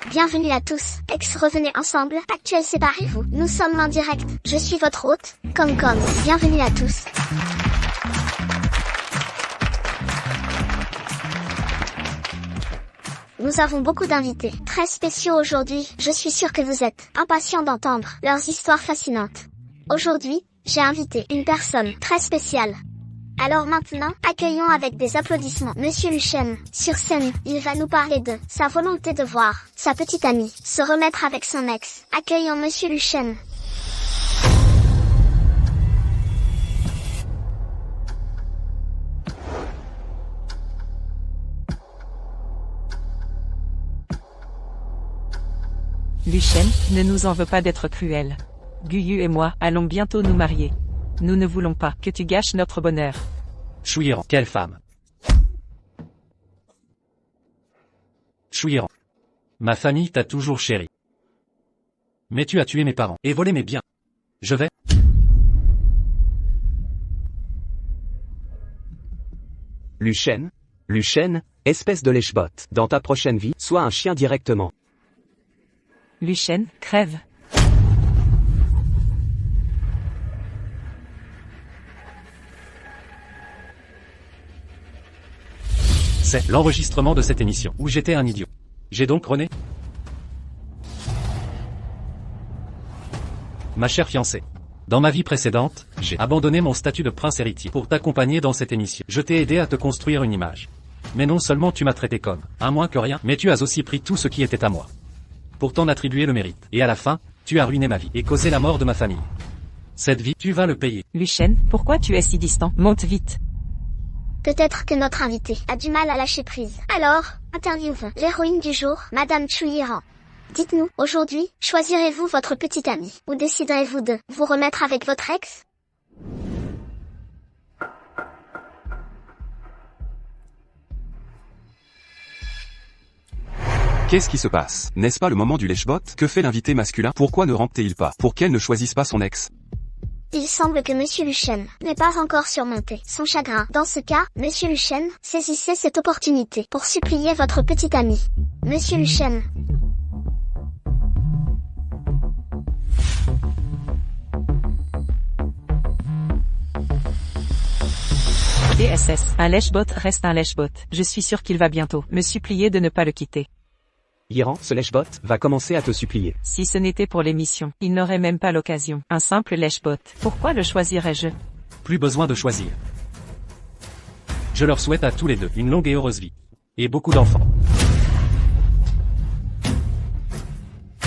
Bienvenue à tous. Ex revenez ensemble. Actuel séparez-vous. Nous sommes en direct. Je suis votre hôte. Comme. Bienvenue à tous. Nous avons beaucoup d'invités très spéciaux aujourd'hui. Je suis sûre que vous êtes impatients d'entendre leurs histoires fascinantes. Aujourd'hui, j'ai invité une personne très spéciale. Alors maintenant, accueillons avec des applaudissements Monsieur Luchen. Sur scène, il va nous parler de sa volonté de voir sa petite amie se remettre avec son ex. Accueillons Monsieur Luchen. Luchen, ne nous en veux pas d'être cruel. Guyu et moi allons bientôt nous marier. Nous ne voulons pas que tu gâches notre bonheur. Chouiran, quelle femme. Chouiran. Ma famille t'a toujours chéri. Mais tu as tué mes parents et volé mes biens. Je vais... Luchen, espèce de lèche-botte, dans ta prochaine vie, sois un chien directement. Luchen, crève. C'est l'enregistrement de cette émission où j'étais un idiot. J'ai donc rené. Ma chère fiancée. Dans ma vie précédente, j'ai abandonné mon statut de prince héritier pour t'accompagner dans cette émission. Je t'ai aidé à te construire une image. Mais non seulement tu m'as traité comme un moins que rien, mais tu as aussi pris tout ce qui était à moi. Pour t'en attribuer le mérite. Et à la fin, tu as ruiné ma vie et causé la mort de ma famille. Cette vie, tu vas le payer. Luchen, pourquoi tu es si distant? Monte vite. Peut-être que notre invité a du mal à lâcher prise. Alors, interviewons l'héroïne du jour, Madame Chouiran. Dites-nous, aujourd'hui, choisirez-vous votre petite amie, ou déciderez-vous de vous remettre avec votre ex? Qu'est-ce qui se passe? N'est-ce pas le moment du lèche-bot? Que fait l'invité masculin? Pourquoi ne rentre-t-il pas? Pour qu'elle ne choisisse pas son ex? Il semble que Monsieur Luchen n'ait pas encore surmonté son chagrin. Dans ce cas, Monsieur Luchen, saisissez cette opportunité pour supplier votre petite amie. Monsieur Luchen. DSS, un lèche-bot reste un lèche-bot. Je suis sûr qu'il va bientôt me supplier de ne pas le quitter. Iran, ce lèche-bot, va commencer à te supplier. Si ce n'était pour l'émission, il n'aurait même pas l'occasion. Un simple lèche-bot. Pourquoi le choisirais-je? Plus besoin de choisir. Je leur souhaite à tous les deux une longue et heureuse vie. Et beaucoup d'enfants.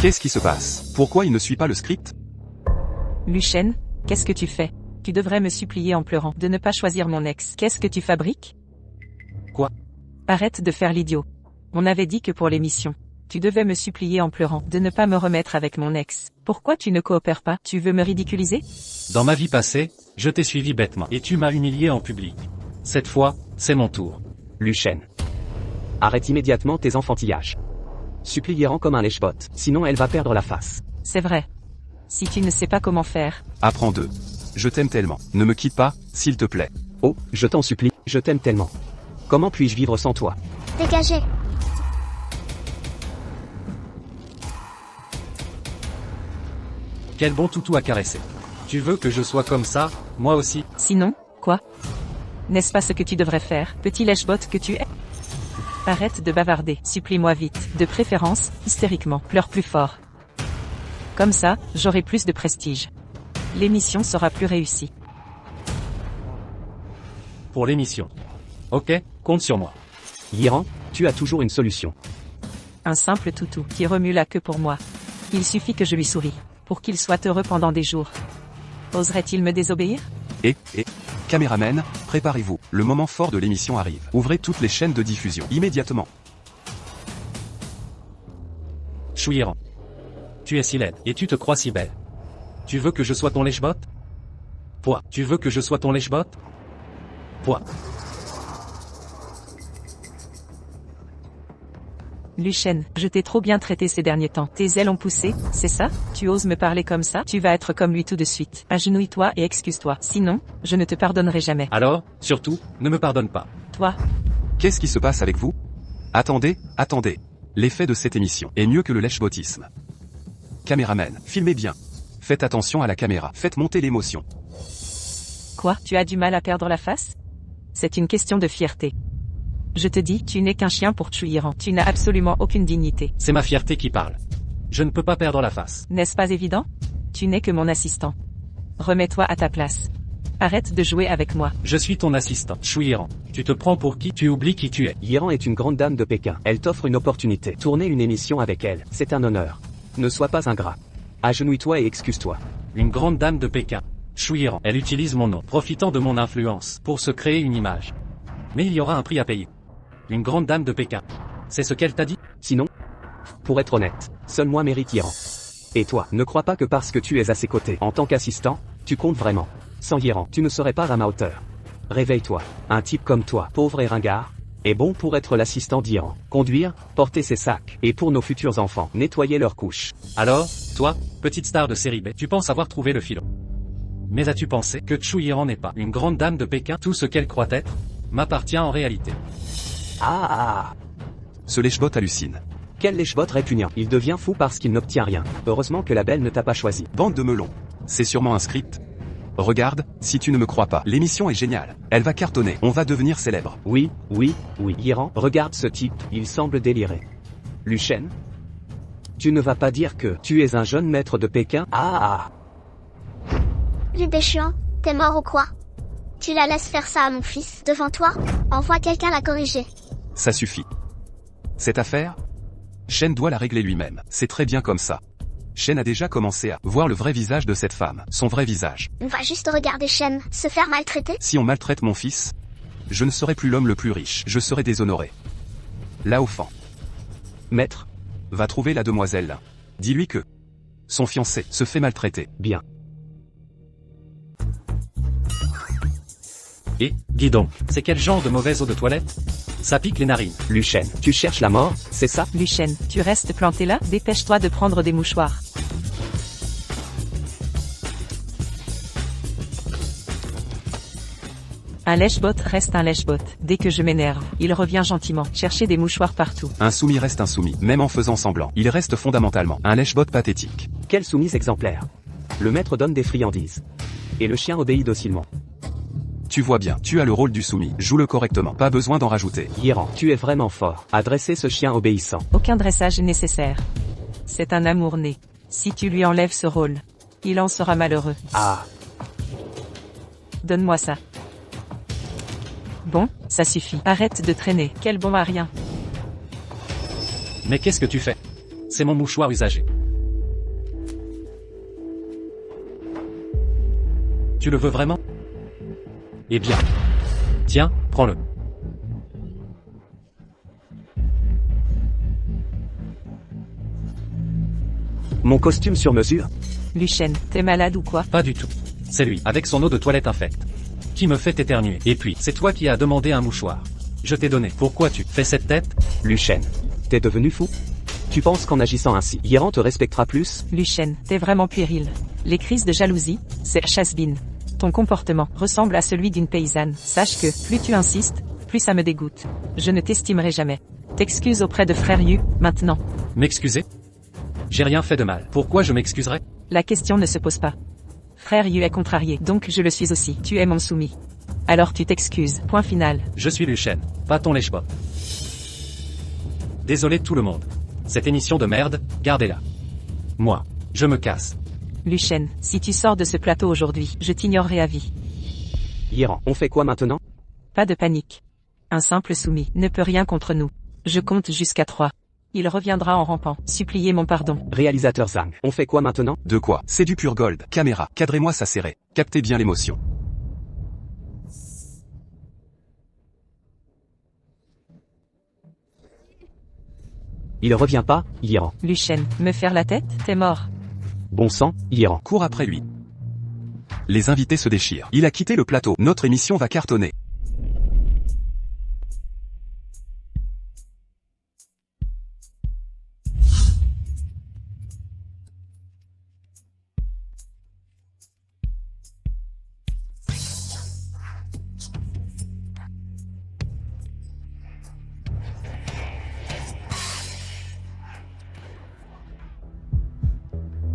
Qu'est-ce qui se passe? Pourquoi il ne suit pas le script? Luchen, qu'est-ce que tu fais? Tu devrais me supplier en pleurant de ne pas choisir mon ex. Qu'est-ce que tu fabriques? Quoi? Arrête de faire l'idiot. On avait dit que pour l'émission, tu devais me supplier en pleurant de ne pas me remettre avec mon ex. Pourquoi tu ne coopères pas? Tu veux me ridiculiser? Dans ma vie passée, je t'ai suivi bêtement et tu m'as humilié en public. Cette fois, c'est mon tour. Luchen. Arrête immédiatement tes enfantillages. Supplie Iran comme un lèche-bot, sinon elle va perdre la face. C'est vrai. Si tu ne sais pas comment faire... Apprends d'eux. Je t'aime tellement. Ne me quitte pas, s'il te plaît. Oh, je t'en supplie, je t'aime tellement. Comment puis-je vivre sans toi? Dégagez. Quel bon toutou à caresser. Tu veux que je sois comme ça, moi aussi? Sinon, quoi? N'est-ce pas ce que tu devrais faire, petit lèche-bot que tu es? Arrête de bavarder, supplie-moi vite, de préférence, hystériquement, pleure plus fort. Comme ça, j'aurai plus de prestige. L'émission sera plus réussie. Pour l'émission. Ok, compte sur moi. Iran, tu as toujours une solution. Un simple toutou qui remue la queue pour moi. Il suffit que je lui sourie, pour qu'il soit heureux pendant des jours. Oserait-il me désobéir? Caméramen, préparez-vous, le moment fort de l'émission arrive. Ouvrez toutes les chaînes de diffusion, immédiatement. Chouiran. Tu es si laide, et tu te crois si belle. Tu veux que je sois ton lèche-bot? Point. Tu veux que je sois ton lèche-bot? Point. Luchen, je t'ai trop bien traité ces derniers temps. Tes ailes ont poussé, c'est ça? Tu oses me parler comme ça? Tu vas être comme lui tout de suite. Agenouille-toi et excuse-toi. Sinon, je ne te pardonnerai jamais. Alors, surtout, ne me pardonne pas. Toi. Qu'est-ce qui se passe avec vous? Attendez. L'effet de cette émission est mieux que le lèche-botisme. Caméraman, filmez bien. Faites attention à la caméra, faites monter l'émotion. Quoi, tu as du mal à perdre la face? C'est une question de fierté. Je te dis, tu n'es qu'un chien pour Chuiran. Tu n'as absolument aucune dignité. C'est ma fierté qui parle. Je ne peux pas perdre la face. N'est-ce pas évident? Tu n'es que mon assistant. Remets-toi à ta place. Arrête de jouer avec moi. Je suis ton assistant, Chuiran. Tu te prends pour qui? Tu oublies qui tu es. Yiran est une grande dame de Pékin. Elle t'offre une opportunité. Tourner une émission avec elle, c'est un honneur. Ne sois pas ingrat. Agenouille-toi et excuse-toi. Une grande dame de Pékin. Chuiran. Elle utilise mon nom, profitant de mon influence, pour se créer une image. Mais il y aura un prix à payer. Une grande dame de Pékin. C'est ce qu'elle t'a dit? Sinon, pour être honnête, seul moi mérite Yiran. Et toi, ne crois pas que parce que tu es à ses côtés, en tant qu'assistant, tu comptes vraiment. Sans Yiran, tu ne serais pas à ma hauteur. Réveille-toi. Un type comme toi, pauvre et ringard, est bon pour être l'assistant d'Yiran. Conduire, porter ses sacs, et pour nos futurs enfants, nettoyer leurs couches. Alors, toi, petite star de série B, tu penses avoir trouvé le filon. Mais as-tu pensé que Chuiran n'est pas une grande dame de Pékin? Tout ce qu'elle croit être, m'appartient en réalité. Ah. Ce lèche-bot hallucine. Quel lèche-bot répugnant. Il devient fou parce qu'il n'obtient rien. Heureusement que la belle ne t'a pas choisi. Bande de melons. C'est sûrement un script. Regarde, si tu ne me crois pas, l'émission est géniale. Elle va cartonner, on va devenir célèbre. Oui. Yiran, regarde ce type, il semble délirer. Luchen? Tu ne vas pas dire que tu es un jeune maître de Pékin? Ah. Ludéchuan, t'es mort ou quoi? Tu la laisses faire ça à mon fils, devant toi? Envoie quelqu'un la corriger. Ça suffit. Cette affaire, Shen doit la régler lui-même. C'est très bien comme ça. Shen a déjà commencé à voir le vrai visage de cette femme, son vrai visage. On va juste regarder Shen se faire maltraiter? Si on maltraite mon fils, je ne serai plus l'homme le plus riche, je serai déshonoré. Lao Fan. Maître, Va trouver la demoiselle là. Dis-lui que son fiancé se fait maltraiter. bien. Et, dis donc, c'est quel genre de mauvaise eau de toilette? Ça pique les narines. Luchen, tu cherches la mort, c'est ça? Luchen, tu restes planté là? Dépêche-toi de prendre des mouchoirs. Un lèche-bot reste un lèche-bot. Dès que je m'énerve, il revient gentiment, chercher des mouchoirs partout. Un soumis reste un soumis, même en faisant semblant. Il reste fondamentalement un lèche-bot pathétique. Quelle soumise exemplaire. Le maître donne des friandises. Et le chien obéit docilement. Tu vois bien, tu as le rôle du soumis, joue-le correctement, pas besoin d'en rajouter. Yiran, tu es vraiment fort. À dresser ce chien obéissant. Aucun dressage nécessaire. C'est un amour né. Si tu lui enlèves ce rôle, il en sera malheureux. Ah. Donne-moi ça. Bon, ça suffit. Arrête de traîner. Quel bon à rien. Mais qu'est-ce que tu fais? C'est mon mouchoir usagé. Tu le veux vraiment? Eh bien. Tiens, prends-le. Mon costume sur mesure? Luchen, t'es malade ou quoi? Pas du tout. C'est lui, avec son eau de toilette infecte. Qui me fait éternuer. Et puis, c'est toi qui as demandé un mouchoir. Je t'ai donné. Pourquoi tu fais cette tête? Luchen, t'es devenu fou? Tu penses qu'en agissant ainsi, Yiran te respectera plus? Luchen, t'es vraiment puéril. Les crises de jalousie, c'est Chasbin. Ton comportement ressemble à celui d'une paysanne. Sache que, plus tu insistes, plus ça me dégoûte. Je ne t'estimerai jamais. T'excuses auprès de frère Yu, maintenant. M'excuser? J'ai rien fait de mal. Pourquoi je m'excuserais? La question ne se pose pas. Frère Yu est contrarié, donc je le suis aussi. Tu es mon soumis. Alors tu t'excuses. Point final. Je suis Luchen, pas ton lèche-bot. Désolé tout le monde. Cette émission de merde, gardez-la. Moi, je me casse. Luchen, si tu sors de ce plateau aujourd'hui, je t'ignorerai à vie. Yiran, on fait quoi maintenant? Pas de panique. Un simple soumis ne peut rien contre nous. Je compte jusqu'à 3. Il reviendra en rampant. Suppliez mon pardon. Réalisateur Zhang, on fait quoi maintenant? De quoi? C'est du pur gold. Caméra, cadrez-moi ça serré. Captez bien l'émotion. Il revient pas, Yiran. Luchen, me faire la tête? T'es mort. Bon sang, Yiran. Cours après lui. Les invités se déchirent. Il a quitté le plateau. Notre émission va cartonner.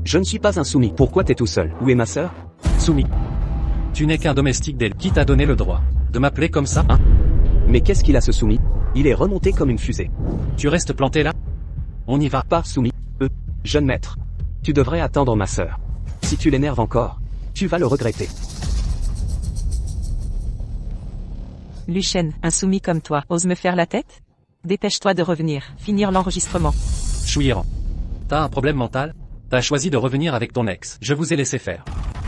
Je ne suis pas un soumis. Pourquoi t'es tout seul? Où est ma sœur? Soumis. Tu n'es qu'un domestique d'elle. Qui t'a donné le droit de m'appeler comme ça, hein? Mais qu'est-ce qu'il a ce soumis? Il est remonté comme une fusée. Tu restes planté là? On y va. Pas soumis. Jeune maître. Tu devrais attendre ma sœur. Si tu l'énerves encore, tu vas le regretter. Lucien, un soumis comme toi, ose me faire la tête? Dépêche-toi de revenir, finir l'enregistrement. Chouiran. T'as un problème mental? T'as choisi de revenir avec ton ex. Je vous ai laissé faire.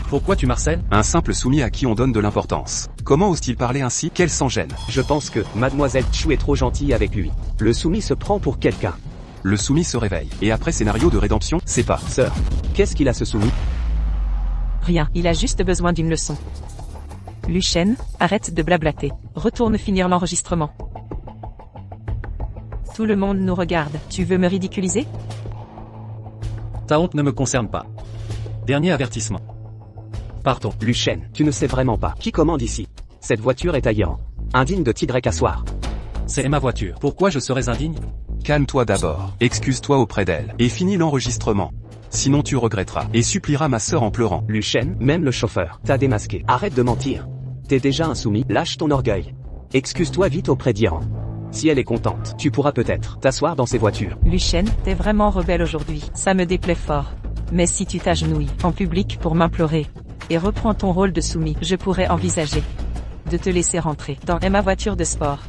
Pourquoi tu marcelles? Un simple soumis à qui on donne de l'importance. Comment ose-t-il parler ainsi? Quelle sans-gêne. Je pense que Mademoiselle Chou est trop gentille avec lui. Le soumis se prend pour quelqu'un. Le soumis se réveille. Et après scénario de rédemption, c'est pas. Sœur, qu'est-ce qu'il a ce soumis? Rien, il a juste besoin d'une leçon. Lucien, arrête de blablater. Retourne finir l'enregistrement. Tout le monde nous regarde. Tu veux me ridiculiser? Ta honte ne me concerne pas. Dernier avertissement. Partons. Lucien, tu ne sais vraiment pas qui commande ici. Cette voiture est ailleurs. Indigne de Tidrek Assoir. C'est ma voiture. Pourquoi je serais indigne? Calme-toi d'abord. Excuse-toi auprès d'elle. Et finis l'enregistrement. Sinon tu regretteras. Et supplieras ma sœur en pleurant. Lucien, même le chauffeur t'a démasqué. Arrête de mentir. T'es déjà un soumis. Lâche ton orgueil. Excuse-toi vite auprès d'Iran. Si elle est contente, tu pourras peut-être t'asseoir dans ses voitures. Lucien, t'es vraiment rebelle aujourd'hui. Ça me déplaît fort. Mais si tu t'agenouilles en public pour m'implorer et reprends ton rôle de soumis, je pourrais envisager de te laisser rentrer dans ma voiture de sport.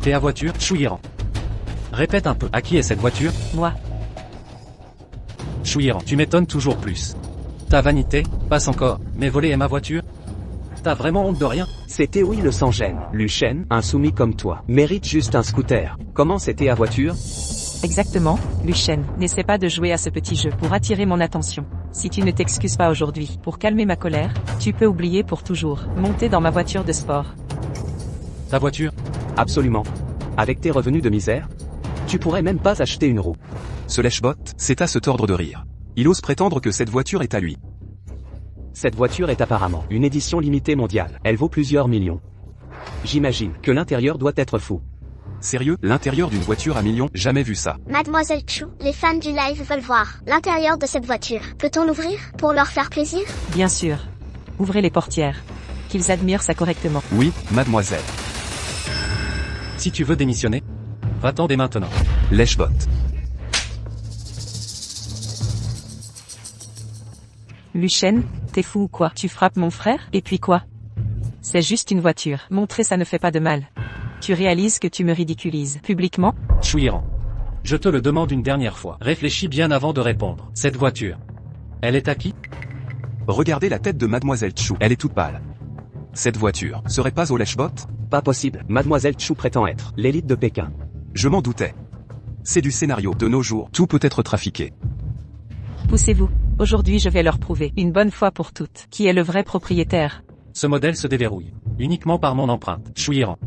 T'es à voiture, Chouiran. Répète un peu. À qui est cette voiture? Moi. Chouiran, tu m'étonnes toujours plus. Ta vanité, passe encore. Mais voler est ma voiture? T'as vraiment honte de rien? C'était oui le sans-gêne. Lucien, un soumis comme toi, mérite juste un scooter. Comment c'était à voiture? Exactement, Lucien, n'essaie pas de jouer à ce petit jeu pour attirer mon attention. Si tu ne t'excuses pas aujourd'hui pour calmer ma colère, tu peux oublier pour toujours monter dans ma voiture de sport. Ta voiture? Absolument. Avec tes revenus de misère, tu pourrais même pas acheter une roue. Ce lèche-bot, c'est à se tordre de rire. Il ose prétendre que cette voiture est à lui. Cette voiture est apparemment une édition limitée mondiale. Elle vaut plusieurs millions. J'imagine que l'intérieur doit être fou. Sérieux, l'intérieur d'une voiture à millions, jamais vu ça. Mademoiselle Chou, les fans du live veulent voir l'intérieur de cette voiture. Peut-on l'ouvrir pour leur faire plaisir? Bien sûr. Ouvrez les portières. Qu'ils admirent ça correctement. Oui, mademoiselle. Si tu veux démissionner, va-t'en dès maintenant. Lèche-bot. Lucien, t'es fou ou quoi? Tu frappes mon frère? Et puis quoi? C'est juste une voiture. Montrer ça ne fait pas de mal. Tu réalises que tu me ridiculises publiquement? Chouiran. Je te le demande une dernière fois. Réfléchis bien avant de répondre. Cette voiture, elle est à qui? Regardez la tête de mademoiselle Chou, elle est toute pâle. Cette voiture, serait pas au lèche-bot? Pas possible. Mademoiselle Chou prétend être l'élite de Pékin. Je m'en doutais. C'est du scénario. De nos jours, tout peut être trafiqué. Poussez-vous. Aujourd'hui je vais leur prouver, une bonne fois pour toutes, qui est le vrai propriétaire. Ce modèle se déverrouille. Uniquement par mon empreinte. Chouiran.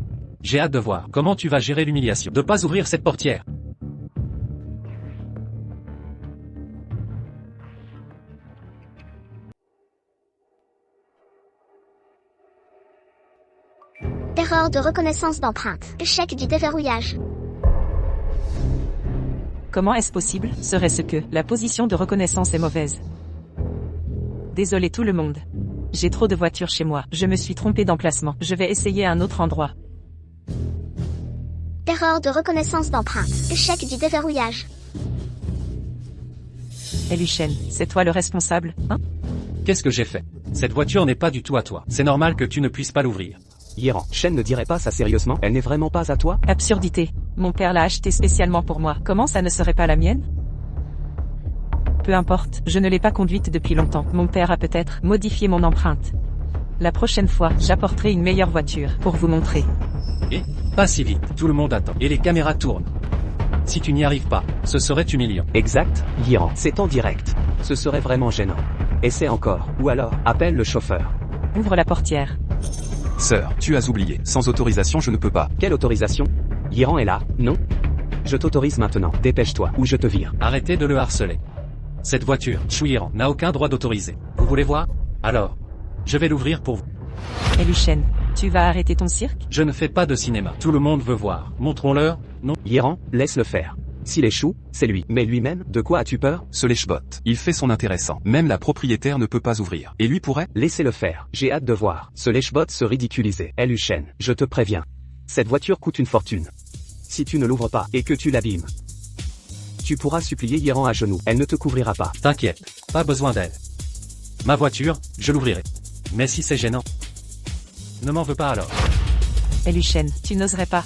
J'ai hâte de voir comment tu vas gérer l'humiliation. De pas ouvrir cette portière. Erreur de reconnaissance d'empreinte. Échec du déverrouillage. Comment est-ce possible? Serait-ce que la position de reconnaissance est mauvaise? Désolé tout le monde. J'ai trop de voitures chez moi. Je me suis trompé d'emplacement. Je vais essayer un autre endroit. Erreur de reconnaissance d'empreinte. Échec du déverrouillage. Et Lucien, c'est toi le responsable, hein? Qu'est-ce que j'ai fait? Cette voiture n'est pas du tout à toi. C'est normal que tu ne puisses pas l'ouvrir. Iran, Shen ne dirait pas ça sérieusement? Elle n'est vraiment pas à toi? Absurdité. Mon père l'a achetée spécialement pour moi. Comment ça ne serait pas la mienne? Peu importe, je ne l'ai pas conduite depuis longtemps. Mon père a peut-être modifié mon empreinte. La prochaine fois, j'apporterai une meilleure voiture pour vous montrer. Et, pas si vite, tout le monde attend. Et les caméras tournent. Si tu n'y arrives pas, ce serait humiliant. Exact, Iran. C'est en direct. Ce serait vraiment gênant. Essaie encore. Ou alors, appelle le chauffeur. Ouvre la portière. Sœur, tu as oublié. Sans autorisation je ne peux pas. Quelle autorisation? Iran est là, non? Je t'autorise maintenant. Dépêche-toi, ou je te vire. Arrêtez de le harceler. Cette voiture, Chouiran, n'a aucun droit d'autoriser. Vous voulez voir? Alors, je vais l'ouvrir pour vous. Et Lucien, tu vas arrêter ton cirque? Je ne fais pas de cinéma. Tout le monde veut voir. Montrons-leur, non? Iran, laisse-le faire. S'il échoue, c'est lui. Mais lui-même, de quoi as-tu peur? Ce lèche-bot. Il fait son intéressant. Même la propriétaire ne peut pas ouvrir. Et lui pourrait? Laissez-le faire. J'ai hâte de voir. Ce lèche-bot se ridiculiser. Luchen, je te préviens. Cette voiture coûte une fortune. Si tu ne l'ouvres pas, et que tu l'abîmes, tu pourras supplier Yiran à genoux. Elle ne te couvrira pas. T'inquiète, pas besoin d'elle. Ma voiture, je l'ouvrirai. Mais si c'est gênant, ne m'en veux pas alors. Luchen, tu n'oserais pas.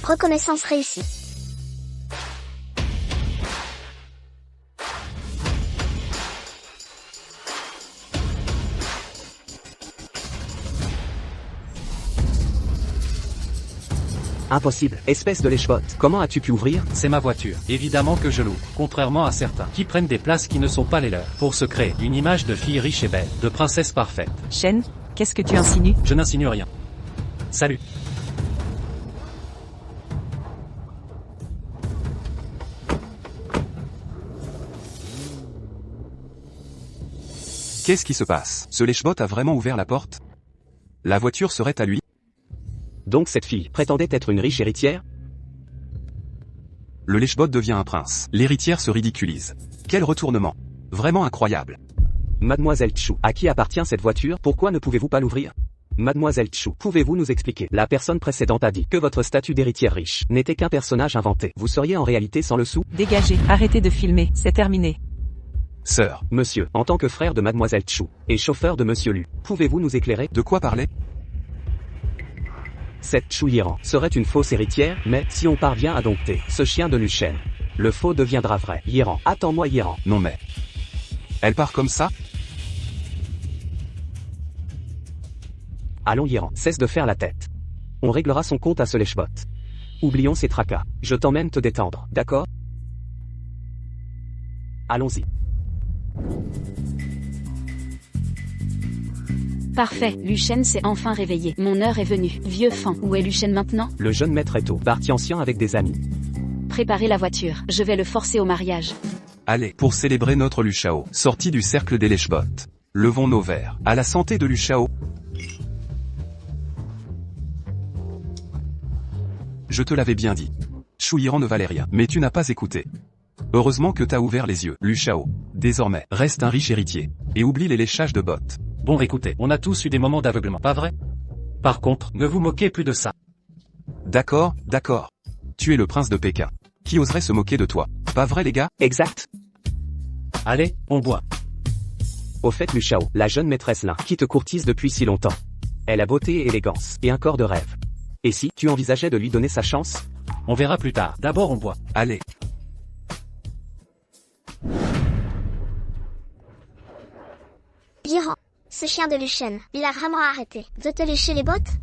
Reconnaissance réussie. Impossible, espèce de lèche-bot. Comment as-tu pu ouvrir? C'est ma voiture. Évidemment que je l'ouvre. Contrairement à certains qui prennent des places qui ne sont pas les leurs pour se créer une image de fille riche et belle, de princesse parfaite. Shen, qu'est-ce que tu insinues? Je n'insinue rien. Salut. Qu'est-ce qui se passe? Ce lèche-bot a vraiment ouvert la porte? La voiture serait à lui? Donc cette fille prétendait être une riche héritière? Le lèche-bot devient un prince. L'héritière se ridiculise. Quel retournement. Vraiment incroyable. Mademoiselle Chou, à qui appartient cette voiture? Pourquoi ne pouvez-vous pas l'ouvrir? Mademoiselle Chou, pouvez-vous nous expliquer? La personne précédente a dit que votre statut d'héritière riche n'était qu'un personnage inventé. Vous seriez en réalité sans le sou? Dégagez, arrêtez de filmer, c'est terminé. Sœur. Monsieur, en tant que frère de Mademoiselle Chou et chauffeur de Monsieur Lu, pouvez-vous nous éclairer? De quoi parler? Cette Chou Yiran serait une fausse héritière, mais si on parvient à dompter ce chien de Luchen, le faux deviendra vrai. Yiran, attends-moi Yiran. Non mais... Elle part comme ça? Allons Yiran, cesse de faire la tête. On réglera son compte à ce lèche-bot. Oublions ces tracas. Je t'emmène te détendre, d'accord? Allons-y. Parfait, Luchen s'est enfin réveillé. Mon heure est venue. Vieux fan, où est Luchen maintenant? Le jeune maître est au parti ancien avec des amis. Préparez la voiture, je vais le forcer au mariage. Allez, pour célébrer notre Luchao, sorti du cercle des lèche-bots. Levons nos verres. À la santé de Luchao. Je te l'avais bien dit. Chou Yiran ne valait rien, mais tu n'as pas écouté. Heureusement que t'as ouvert les yeux, Luchao. Désormais, reste un riche héritier. Et oublie les léchages de bottes. Bon écoutez, on a tous eu des moments d'aveuglement, pas vrai? Par contre, ne vous moquez plus de ça. D'accord, d'accord. Tu es le prince de Pékin. Qui oserait se moquer de toi? Pas vrai les gars? Exact. Allez, on boit. Au fait Luchao, la jeune maîtresse là, qui te courtise depuis si longtemps. Elle a beauté et élégance, et un corps de rêve. Et si tu envisageais de lui donner sa chance? On verra plus tard. D'abord on boit. Allez. Yiran, ce chien de Luchen, il a vraiment arrêté de te lécher les bottes?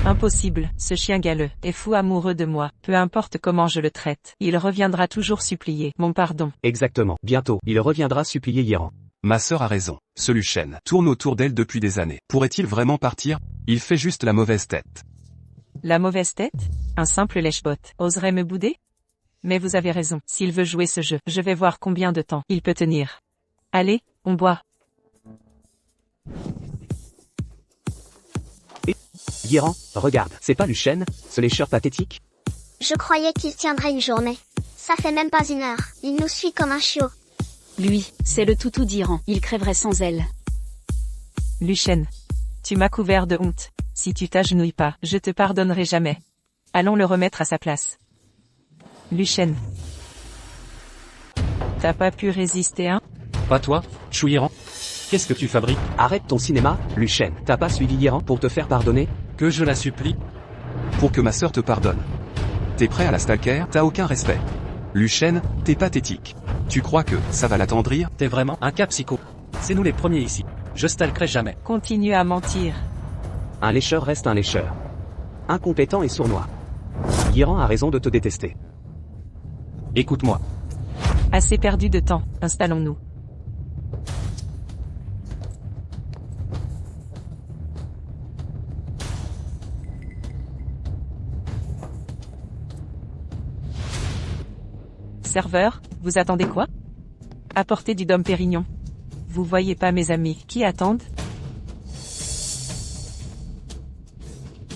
Impossible, ce chien galeux est fou amoureux de moi, peu importe comment je le traite. Il reviendra toujours supplier mon pardon. Exactement. Bientôt, il reviendra supplier Yiran. Ma sœur a raison. Ce Luchen tourne autour d'elle depuis des années. Pourrait-il vraiment partir? Il fait juste la mauvaise tête. La mauvaise tête? Un simple lèche-bot oserait me bouder? Mais vous avez raison, s'il veut jouer ce jeu, je vais voir combien de temps il peut tenir. Allez, on boit. Yiran, regarde, c'est pas Luchen, ce lécheur pathétique? Je croyais qu'il tiendrait une journée. Ça fait même pas une heure. Il nous suit comme un chiot. Lui, c'est le toutou d'Iran, il crèverait sans elle. Luchen, tu m'as couvert de honte. Si tu t'agenouilles pas, je te pardonnerai jamais. Allons le remettre à sa place. Luchen. T'as pas pu résister, hein? Pas toi, Chou Yiran? Qu'est-ce que tu fabriques? Arrête ton cinéma, Luchen. T'as pas suivi Yiran pour te faire pardonner? Que je la supplie? Pour que ma sœur te pardonne. T'es prêt à la stalker? T'as aucun respect. Luchen, t'es pathétique. Tu crois que ça va l'attendrir? T'es vraiment un cas psycho. C'est nous les premiers ici. Je stalkerai jamais. Continue à mentir. Un lécheur reste un lécheur. Incompétent et sournois. Yiran a raison de te détester. Écoute-moi. Assez perdu de temps, installons-nous. Serveur, vous attendez quoi? Apportez du Dom Pérignon. Vous voyez pas mes amis qui attendent?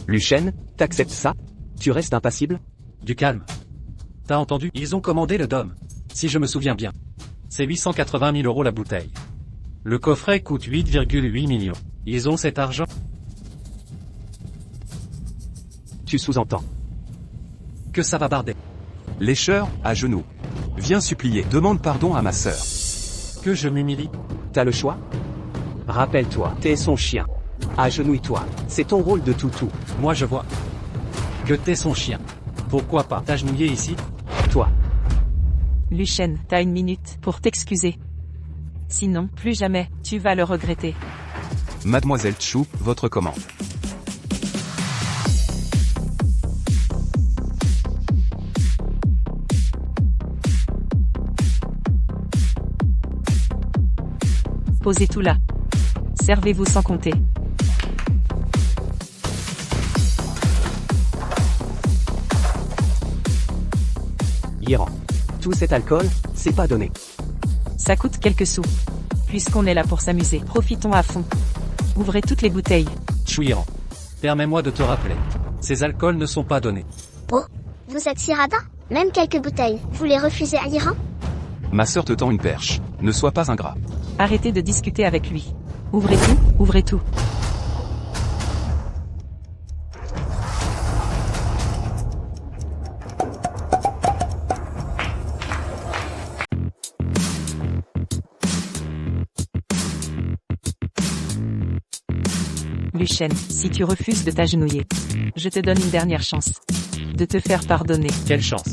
Lucien, t'acceptes ça? Tu restes impassible? Du calme. T'as entendu? Ils ont commandé le dôme. Si je me souviens bien. C'est 880 000 € la bouteille. Le coffret coûte 8,8 millions. Ils ont cet argent? Tu sous-entends. Que ça va barder. Lécheur, à genoux. Viens supplier, demande pardon à ma sœur. Que je m'humilie. T'as le choix? Rappelle-toi, t'es son chien. Agenouille-toi, c'est ton rôle de toutou. Moi je vois. Que t'es son chien. Pourquoi pas t'agenouiller ici? Toi. Lucien, t'as 1 minute pour t'excuser. Sinon, plus jamais, tu vas le regretter. Mademoiselle Chou, votre commande. Posez tout là. Servez-vous sans compter. Hiran. Tout cet alcool, c'est pas donné. Ça coûte quelques sous. Puisqu'on est là pour s'amuser, profitons à fond. Ouvrez toutes les bouteilles. Chouiran. Permets-moi de te rappeler. Ces alcools ne sont pas donnés. Oh, vous êtes si radin? Même quelques bouteilles, vous les refusez à Iran? Ma sœur te tend une perche. Ne sois pas ingrat. Arrêtez de discuter avec lui. Ouvrez tout, ouvrez tout. Lucien, si tu refuses de t'agenouiller, je te donne une dernière chance. De te faire pardonner. Quelle chance.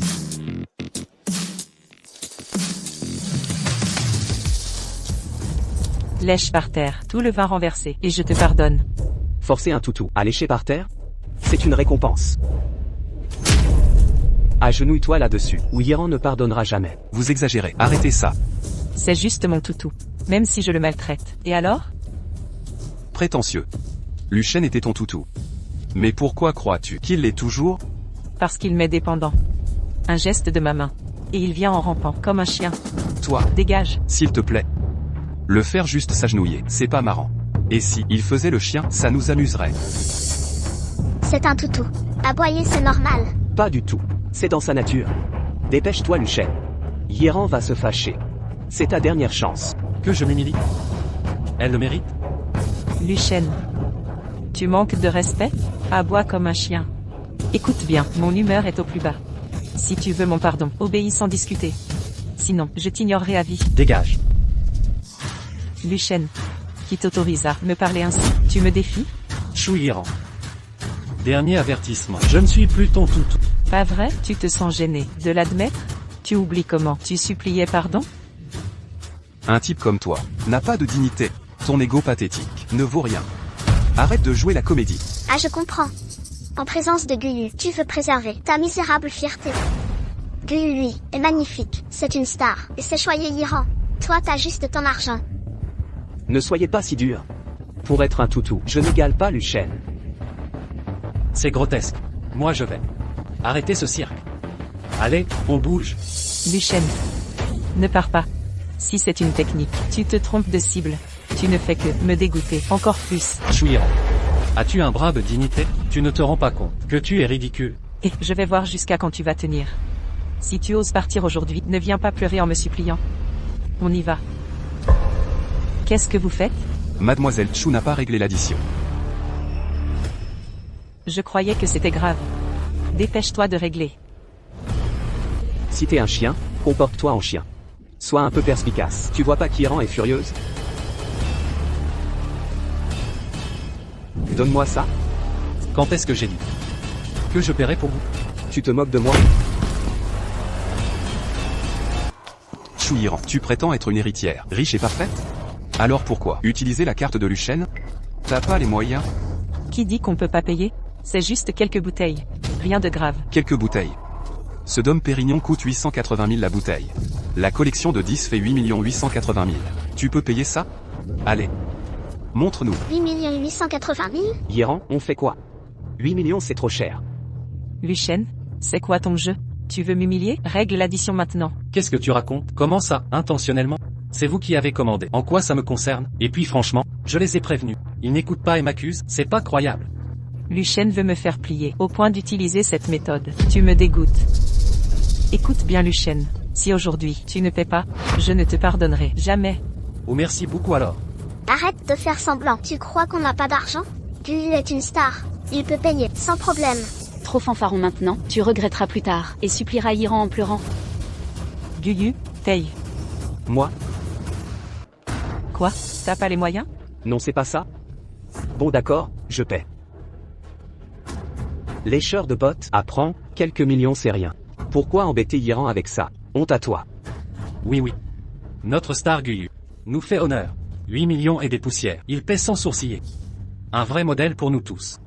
Lèche par terre, tout le vin renversé, et je te pardonne. Forcer un toutou à lécher par terre? C'est une récompense. Agenouille-toi là-dessus, ou Hiran ne pardonnera jamais. Vous exagérez, arrêtez ça. C'est juste mon toutou. Même si je le maltraite. Et alors? Prétentieux. Lucien était ton toutou. Mais pourquoi crois-tu qu'il l'est toujours? Parce qu'il m'est dépendant. Un geste de ma main. Et il vient en rampant, comme un chien. Toi, Dégage. s'il te plaît. Le faire juste s'agenouiller, c'est pas marrant. Et si il faisait le chien, ça nous amuserait. C'est un toutou. Aboyer, c'est normal. Pas du tout. C'est dans sa nature. Dépêche-toi, Lucien. Hiran va se fâcher. C'est ta dernière chance. Que je m'humilie. Elle le mérite. Lucien. Tu manques de respect? Aboie comme un chien. Écoute bien, mon humeur est au plus bas. Si tu veux mon pardon, obéis sans discuter. Sinon, je t'ignorerai à vie. Dégage. Lucien. Qui t'autorise à me parler ainsi? Tu me défies? Chouiran. Dernier avertissement. Je ne suis plus ton toutou. Pas vrai? Tu te sens gêné de l'admettre? Tu oublies comment tu suppliais pardon? Un type comme toi n'a pas de dignité. Ton ego pathétique ne vaut rien. Arrête de jouer la comédie. Ah, je comprends. En présence de Guyu, tu veux préserver ta misérable fierté. Guyu, lui, est magnifique. C'est une star. Et c'est choyé Iran. Toi, t'as juste ton argent. Ne soyez pas si dur. Pour être un toutou, je n'égale pas Lucien. C'est grotesque. Moi je vais. Arrêtez ce cirque. Allez, on bouge. Lucien. Ne pars pas. Si c'est une technique, tu te trompes de cible. Tu ne fais que me dégoûter encore plus. Chouiran. As-tu un bras de dignité? Tu ne te rends pas compte que tu es ridicule. Et je vais voir jusqu'à quand tu vas tenir. Si tu oses partir aujourd'hui, ne viens pas pleurer en me suppliant. On y va. Qu'est-ce que vous faites? Mademoiselle Chou n'a pas réglé l'addition. Je croyais que c'était grave. Dépêche-toi de régler. Si t'es un chien, comporte-toi en chien. Sois un peu perspicace. Tu vois pas qu'Hiran est furieuse? Donne-moi ça. Quand est-ce que j'ai dit que je paierai pour vous? Tu te moques de moi? Chouiran, tu prétends être une héritière, riche et parfaite? Alors pourquoi utiliser la carte de Lucien? T'as pas les moyens? Qui dit qu'on peut pas payer? C'est juste quelques bouteilles. Rien de grave. Quelques bouteilles. Ce Dom Pérignon coûte 880 000 la bouteille. La collection de 10 fait 8 880 000. Tu peux payer ça? Allez. Montre-nous. 8 880 000? Hiran, on fait quoi? 8 millions, c'est trop cher. Lucien, c'est quoi ton jeu? Tu veux m'humilier? Règle l'addition maintenant. Qu'est-ce que tu racontes? Comment ça, intentionnellement? C'est vous qui avez commandé. En quoi ça me concerne? Et puis franchement, je les ai prévenus. Ils n'écoutent pas et m'accusent, c'est pas croyable. Luchen veut me faire plier, au point d'utiliser cette méthode. Tu me dégoûtes. Écoute bien Luchen, si aujourd'hui tu ne paies pas, je ne te pardonnerai jamais. Oh merci beaucoup alors. Arrête de faire semblant. Tu crois qu'on n'a pas d'argent? Guyu est une star. Il peut payer, sans problème. Trop fanfaron maintenant, tu regretteras plus tard, et supplieras Iran en pleurant. Guyu, paye. Moi? Quoi? T'as pas les moyens? Non, c'est pas ça? Bon d'accord, je paie. Lécheur de bottes, apprends, quelques millions c'est rien. Pourquoi embêter Iran avec ça? Honte à toi. Oui oui. Notre star Guyu nous fait honneur. 8 millions et des poussières. Il paie sans sourciller. Un vrai modèle pour nous tous.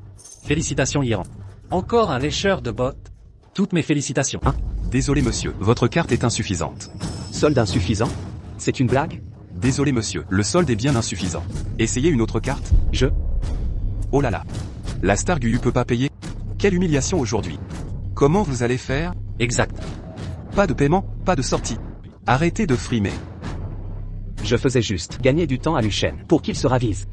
Félicitations Iran. Encore un lécheur de bottes. Toutes mes félicitations. Désolé monsieur, votre carte est insuffisante. Solde insuffisant? C'est une blague? Désolé monsieur, le solde est bien insuffisant. Essayez une autre carte. Oh là là. La star Guyu peut pas payer? Quelle humiliation aujourd'hui. Comment vous allez faire? Exact. Pas de paiement, pas de sortie. Arrêtez de frimer. Je faisais juste gagner du temps à Luchen pour qu'il se ravise.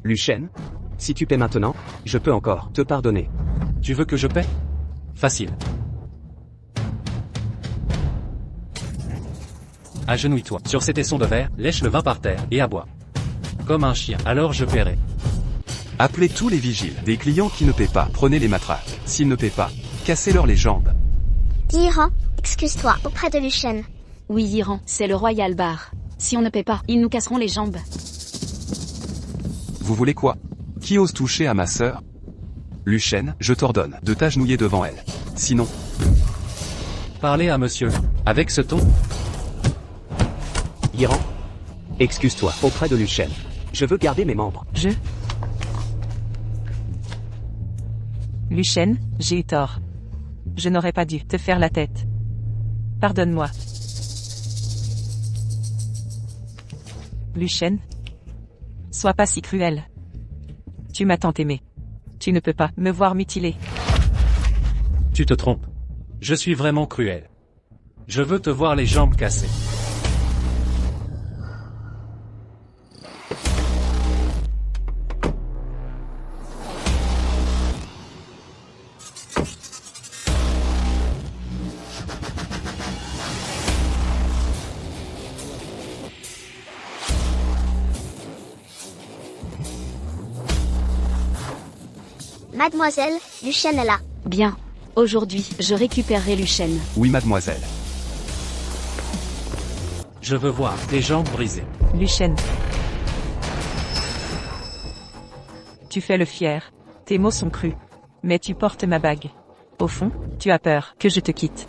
Luchen, si tu paies maintenant, je peux encore te pardonner. Tu veux que je paie? Facile. Agenouille-toi sur ces tessons de verre, lèche le vin par terre et aboie. Comme un chien, alors je paierai. Appelez tous les vigiles. Des clients qui ne paient pas, prenez les matraques. S'ils ne paient pas, cassez-leur les jambes. Iran, excuse-toi auprès de Luchen. Oui Iran, c'est le Royal Bar. Si on ne paie pas, ils nous casseront les jambes. Vous voulez quoi? Qui ose toucher à ma sœur? Luchen, je t'ordonne de t'agenouiller devant elle. Sinon, Parlez à monsieur. Avec ce ton, Iran, excuse-toi auprès de Luchen. Je veux garder mes membres. Luchen, j'ai eu tort. Je n'aurais pas dû te faire la tête. Pardonne-moi. Luchen, sois pas si cruel. Tu m'as tant aimé. Tu ne peux pas me voir mutilé. tu te trompes. Je suis vraiment cruel. Je veux te voir les jambes cassées. Mademoiselle, Luchen est là. Bien. Aujourd'hui, je récupérerai Luchen. oui mademoiselle. Je veux voir tes jambes brisées. Luchen. Tu fais le fier. Tes mots sont crus. Mais tu portes ma bague. Au fond, tu as peur que je te quitte.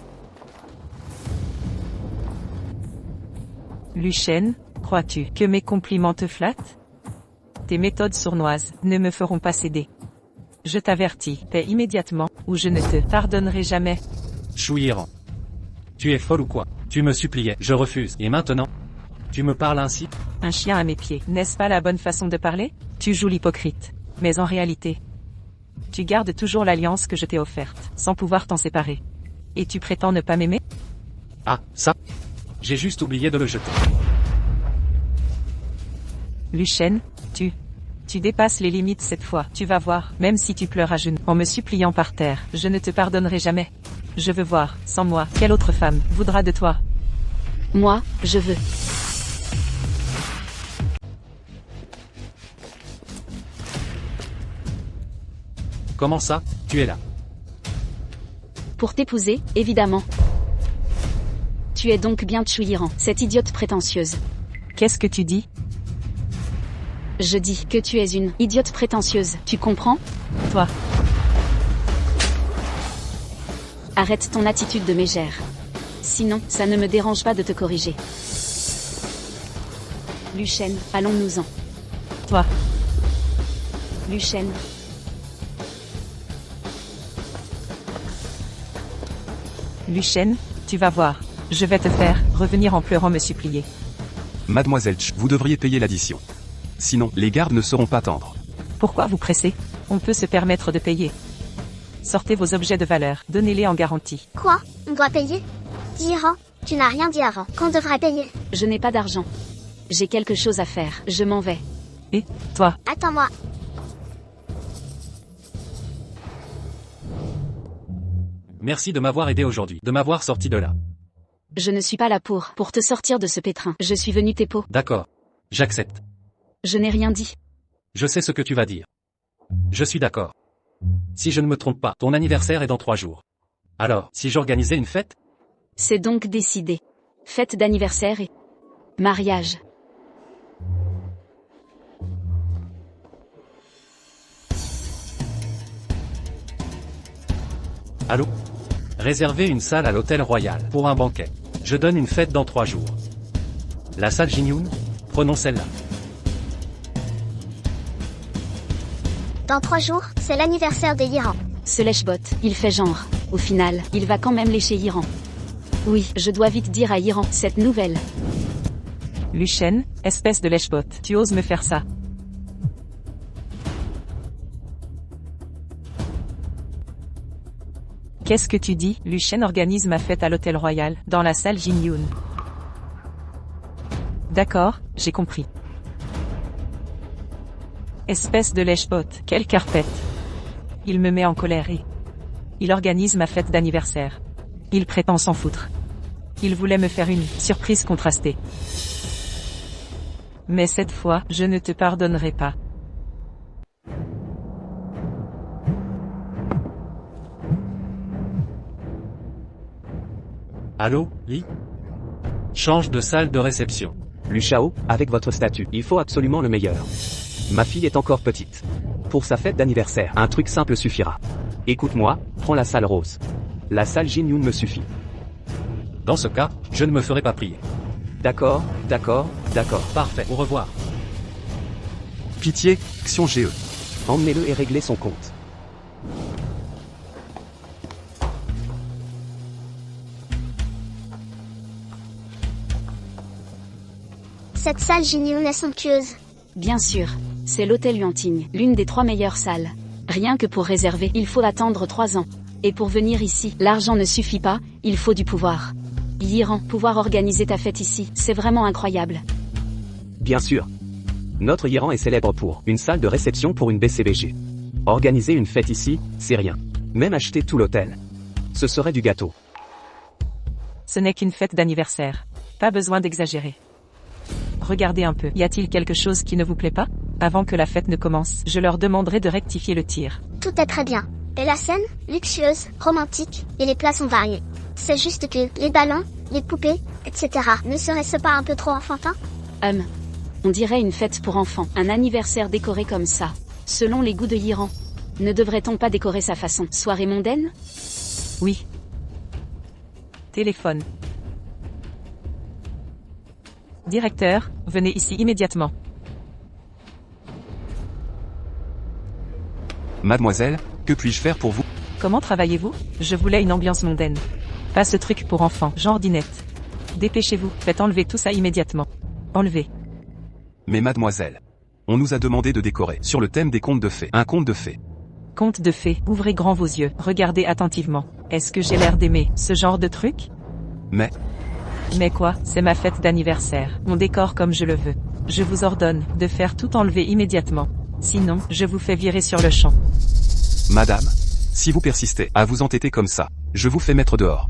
Luchen, crois-tu que mes compliments te flattent? Tes méthodes sournoises ne me feront pas céder. Je t'avertis, paie immédiatement, ou je ne te pardonnerai jamais. Chouiran. Tu es folle ou quoi? Tu me suppliais, je refuse. Et maintenant? Tu me parles ainsi? Un chien à mes pieds, n'est-ce pas la bonne façon de parler? Tu joues l'hypocrite. Mais en réalité, tu gardes toujours l'alliance que je t'ai offerte, sans pouvoir t'en séparer. Et tu prétends ne pas m'aimer? Ah, ça? J'ai juste oublié de le jeter. Luchen, tu dépasses les limites cette fois, tu vas voir, même si tu pleures à genoux, en me suppliant par terre, je ne te pardonnerai jamais. Je veux voir, sans moi, quelle autre femme voudra de toi? Moi, je veux. Comment ça? Tu es là. Pour t'épouser, évidemment. Tu es donc bien Chouiran, cette idiote prétentieuse. Qu'est-ce que tu dis? Je dis que tu es une idiote prétentieuse, tu comprends? Toi. Arrête ton attitude de mégère. Sinon, ça ne me dérange pas de te corriger. Luchen, allons-nous-en. Toi. Luchen. Luchen, tu vas voir. Je vais te faire revenir en pleurant me supplier. Mademoiselle Ch, vous devriez payer l'addition. Sinon, les gardes ne seront pas tendres. Pourquoi vous pressez? On peut se permettre de payer. Sortez vos objets de valeur, donnez-les en garantie. Quoi? On doit payer? Dis Iran, tu n'as rien dit avant qu'on devrait payer. Je n'ai pas d'argent. J'ai quelque chose à faire, je m'en vais. Et, toi, Attends-moi. Merci de m'avoir aidé aujourd'hui, de m'avoir sorti de là. Je ne suis pas là pour te sortir de ce pétrin. Je suis venu t'épauler. D'accord. J'accepte. Je n'ai rien dit. Je sais ce que tu vas dire. Je suis d'accord. Si je ne me trompe pas, ton anniversaire est dans 3 jours. Alors, si j'organisais une fête? C'est donc décidé. Fête d'anniversaire et mariage. Allô? Réservez une salle à l'hôtel Royal pour un banquet. Je donne une fête dans 3 jours. La salle Jinyoun? Prenons celle-là. Dans 3 jours, c'est l'anniversaire de Yiran. Ce lèche-bot, il fait genre. Au final, il va quand même lécher Yiran. Oui, je dois vite dire à Yiran cette nouvelle. Luchen, espèce de lèche-bot, tu oses me faire ça? Qu'est-ce que tu dis? Luchen organise ma fête à l'hôtel Royal, dans la salle Jinyoun. D'accord, j'ai compris. Espèce de lèche-bot, quelle carpette. Il me met en colère et... il organise ma fête d'anniversaire. Il prétend s'en foutre. Il voulait me faire une surprise contrastée. Mais cette fois, je ne te pardonnerai pas. Allô, Li? Change de salle de réception. Luchao, avec votre statut, il faut absolument le meilleur. Ma fille est encore petite. Pour sa fête d'anniversaire, un truc simple suffira. Écoute-moi, prends la salle rose. La salle Jinyoun me suffit. Dans ce cas, je ne me ferai pas prier. D'accord, d'accord, d'accord. Parfait, au revoir. Pitié, Xion GE. Emmenez-le et réglez son compte. Cette salle Jinyoun est somptueuse. Bien sûr, c'est l'hôtel Yuanting, l'une des 3 meilleures salles. Rien que pour réserver, il faut attendre 3 ans. Et pour venir ici, l'argent ne suffit pas, il faut du pouvoir. Yiran, pouvoir organiser ta fête ici, c'est vraiment incroyable. Bien sûr. Notre Iran est célèbre pour une salle de réception pour une BCBG. Organiser une fête ici, c'est rien. Même acheter tout l'hôtel. Ce serait du gâteau. Ce n'est qu'une fête d'anniversaire. Pas besoin d'exagérer. Regardez un peu, y a-t-il quelque chose qui ne vous plaît pas? Avant que la fête ne commence, je leur demanderai de rectifier le tir. Tout est très bien. Et la scène, luxueuse, romantique, et les plats sont variés. C'est juste que les ballons, les poupées, etc. ne serait-ce pas un peu trop enfantin? On dirait une fête pour enfants, un anniversaire décoré comme ça. Selon les goûts de Yiran. Ne devrait-on pas décorer sa façon? Soirée mondaine? Oui. Téléphone. Directeur, venez ici immédiatement. Mademoiselle, que puis-je faire pour vous? Comment travaillez-vous? Je voulais une ambiance mondaine. Pas ce truc pour enfants, genre dinette. Dépêchez-vous, faites enlever tout ça immédiatement. Enlevez. Mais mademoiselle, on nous a demandé de décorer sur le thème des contes de fées. Un conte de fées. Conte de fées, ouvrez grand vos yeux, regardez attentivement. Est-ce que j'ai l'air d'aimer ce genre de truc? Mais quoi, c'est ma fête d'anniversaire, on décore comme je le veux. Je vous ordonne de faire tout enlever immédiatement. Sinon, je vous fais virer sur le champ. Madame, si vous persistez à vous entêter comme ça, je vous fais mettre dehors.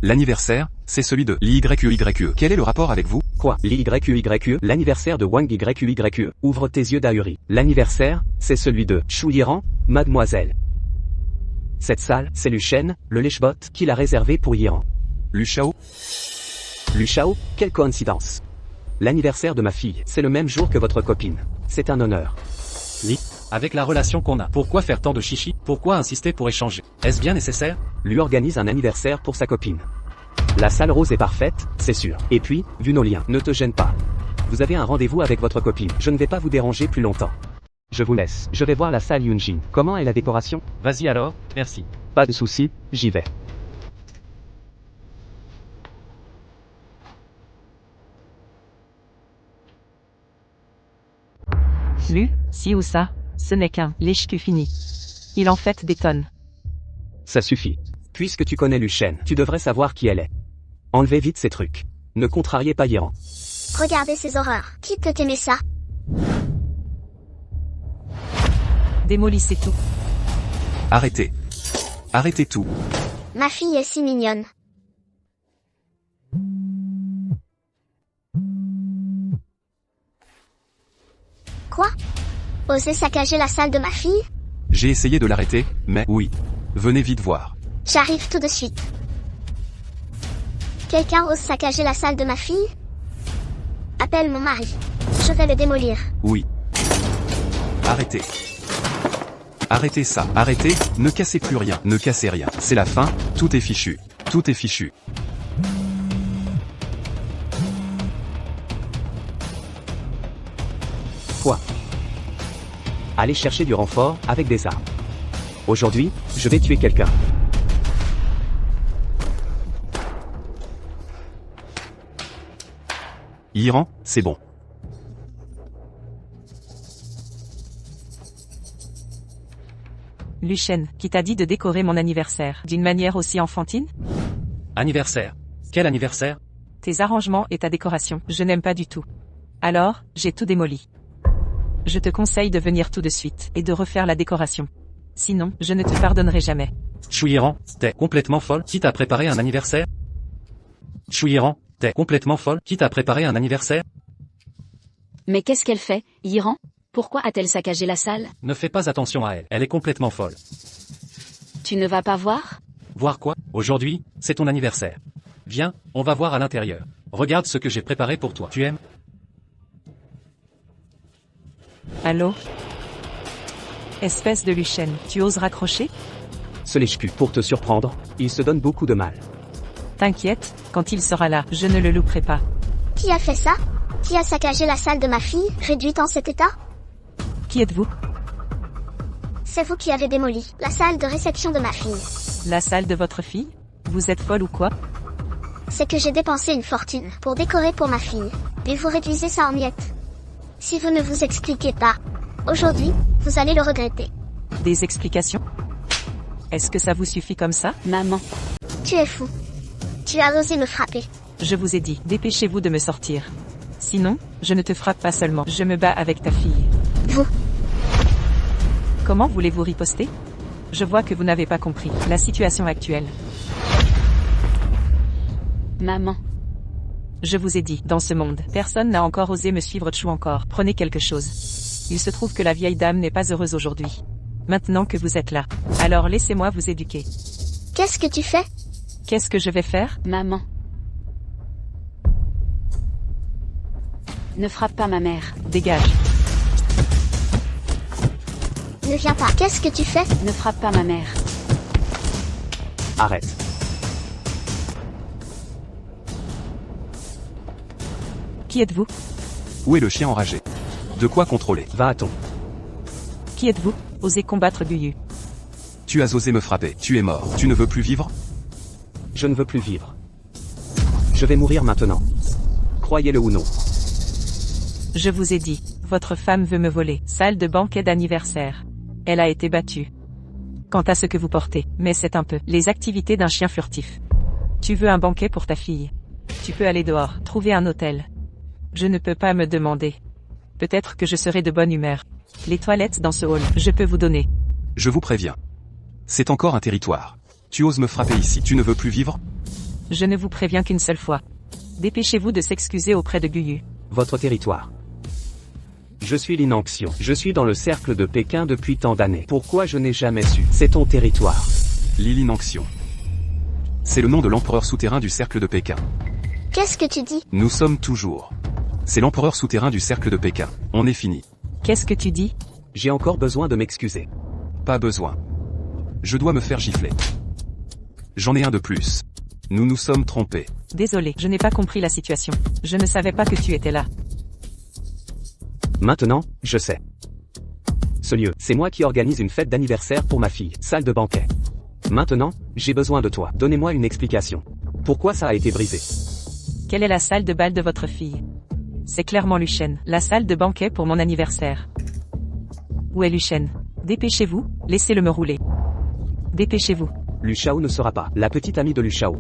L'anniversaire, c'est celui de l'YQYE. Quel est le rapport avec vous? Quoi? L'YQYE, l'anniversaire de Wang YQYE. Ouvre tes yeux d'ahuri. L'anniversaire, c'est celui de Shu Yiran, mademoiselle. Cette salle, c'est Luchen, le lèche-bot, qui l'a réservée pour Yiran. Luchao? Luchao, quelle coïncidence. L'anniversaire de ma fille, c'est le même jour que votre copine. C'est un honneur. Li, avec la relation qu'on a, pourquoi faire tant de chichi? Pourquoi insister pour échanger? Est-ce bien nécessaire? Lui organise un anniversaire pour sa copine. La salle rose est parfaite, c'est sûr. Et puis, vu nos liens, ne te gêne pas. Vous avez un rendez-vous avec votre copine. Je ne vais pas vous déranger plus longtemps. Je vous laisse. Je vais voir la salle Yunjin. Comment est la décoration? Vas-y alors, merci. Pas de souci, j'y vais. Lu, si ou ça, ce n'est qu'un lèche-cul fini. Il en fait des tonnes. Ça suffit. Puisque tu connais Luchen, tu devrais savoir qui elle est. Enlevez vite ces trucs. Ne contrariez pas Yiran. Regardez ces horreurs. Qui peut aimer ça? Démolissez tout. Arrêtez. Arrêtez tout. Ma fille est si mignonne. Quoi? Oser saccager la salle de ma fille? J'ai essayé de l'arrêter, mais oui. Venez vite voir. J'arrive tout de suite. Quelqu'un ose saccager la salle de ma fille? Appelle mon mari. Je vais le démolir. Oui. Arrêtez. Arrêtez ça. Arrêtez, ne cassez plus rien. Ne cassez rien. C'est la fin, tout est fichu. Tout est fichu. Quoi? Allez chercher du renfort avec des armes. Aujourd'hui, je vais tuer quelqu'un. Iran, c'est bon. Lucien, qui t'a dit de décorer mon anniversaire d'une manière aussi enfantine? Anniversaire. Quel anniversaire? Tes arrangements et ta décoration, je n'aime pas du tout. Alors, j'ai tout démoli. Je te conseille de venir tout de suite et de refaire la décoration. Sinon, je ne te pardonnerai jamais. Chouiran, t'es complètement folle? Qui t'a préparé un anniversaire? Chouiran, t'es complètement folle? Qui t'a préparé un anniversaire? Mais qu'est-ce qu'elle fait, Yiran? Pourquoi a-t-elle saccagé la salle? Ne fais pas attention à elle, elle est complètement folle. Tu ne vas pas voir? Voir quoi? Aujourd'hui, c'est ton anniversaire. Viens, on va voir à l'intérieur. Regarde ce que j'ai préparé pour toi. Tu aimes? Allô? Espèce de Lucien, tu oses raccrocher? Ce lèche-cul, pour te surprendre, il se donne beaucoup de mal. T'inquiète, quand il sera là, je ne le louperai pas. Qui a fait ça? Qui a saccagé la salle de ma fille, réduite en cet état? Qui êtes-vous? C'est vous qui avez démoli la salle de réception de ma fille. La salle de votre fille? Vous êtes folle ou quoi? C'est que j'ai dépensé une fortune pour décorer pour ma fille. Et vous réduisez ça en miettes. Si vous ne vous expliquez pas, aujourd'hui, vous allez le regretter. Des explications? Est-ce que ça vous suffit comme ça? Maman. Tu es fou. Tu as osé me frapper. Je vous ai dit, dépêchez-vous de me sortir. Sinon, je ne te frappe pas seulement, je me bats avec ta fille. Vous. Comment voulez-vous riposter? Je vois que vous n'avez pas compris la situation actuelle. Maman. Je vous ai dit, dans ce monde, personne n'a encore osé me suivre. Tchou encore, prenez quelque chose. Il se trouve que la vieille dame n'est pas heureuse aujourd'hui. Maintenant que vous êtes là, alors laissez-moi vous éduquer. Qu'est-ce que tu fais? Qu'est-ce que je vais faire? Maman. Ne frappe pas ma mère. Dégage. Ne viens pas. Qu'est-ce que tu fais? Ne frappe pas ma mère. Arrête. Qui êtes-vous? Où est le chien enragé? De quoi contrôler? Va-t-on? Qui êtes-vous? Osez combattre Guyu. Tu as osé me frapper, tu es mort. Tu ne veux plus vivre? Je ne veux plus vivre. Je vais mourir maintenant. Croyez-le ou non. Je vous ai dit, votre femme veut me voler. Salle de banquet d'anniversaire. Elle a été battue. Quant à ce que vous portez, mais c'est un peu les activités d'un chien furtif. Tu veux un banquet pour ta fille? Tu peux aller dehors, trouver un hôtel. Je ne peux pas me demander. Peut-être que je serai de bonne humeur. Les toilettes dans ce hall, je peux vous donner. Je vous préviens. C'est encore un territoire. Tu oses me frapper ici, tu ne veux plus vivre? Je ne vous préviens qu'une seule fois. Dépêchez-vous de s'excuser auprès de Guyu. Votre territoire. Je suis l'inanction. Je suis dans le cercle de Pékin depuis tant d'années. Pourquoi je n'ai jamais su? C'est ton territoire. Lili Nanxion. C'est le nom de l'empereur souterrain du cercle de Pékin. Qu'est-ce que tu dis? Nous sommes toujours. C'est l'empereur souterrain du cercle de Pékin. On est fini. Qu'est-ce que tu dis? J'ai encore besoin de m'excuser. Pas besoin. Je dois me faire gifler. J'en ai un de plus. Nous nous sommes trompés. Désolé, je n'ai pas compris la situation. Je ne savais pas que tu étais là. Maintenant, je sais. Ce lieu, c'est moi qui organise une fête d'anniversaire pour ma fille, salle de banquet. Maintenant, j'ai besoin de toi. Donnez-moi une explication. Pourquoi ça a été brisé? Quelle est la salle de bal de votre fille? C'est clairement Lucien, la salle de banquet pour mon anniversaire. Où est Lucien? Dépêchez-vous, laissez-le me rouler. Dépêchez-vous. Lu Shao ne sera pas la petite amie de Lu Shao.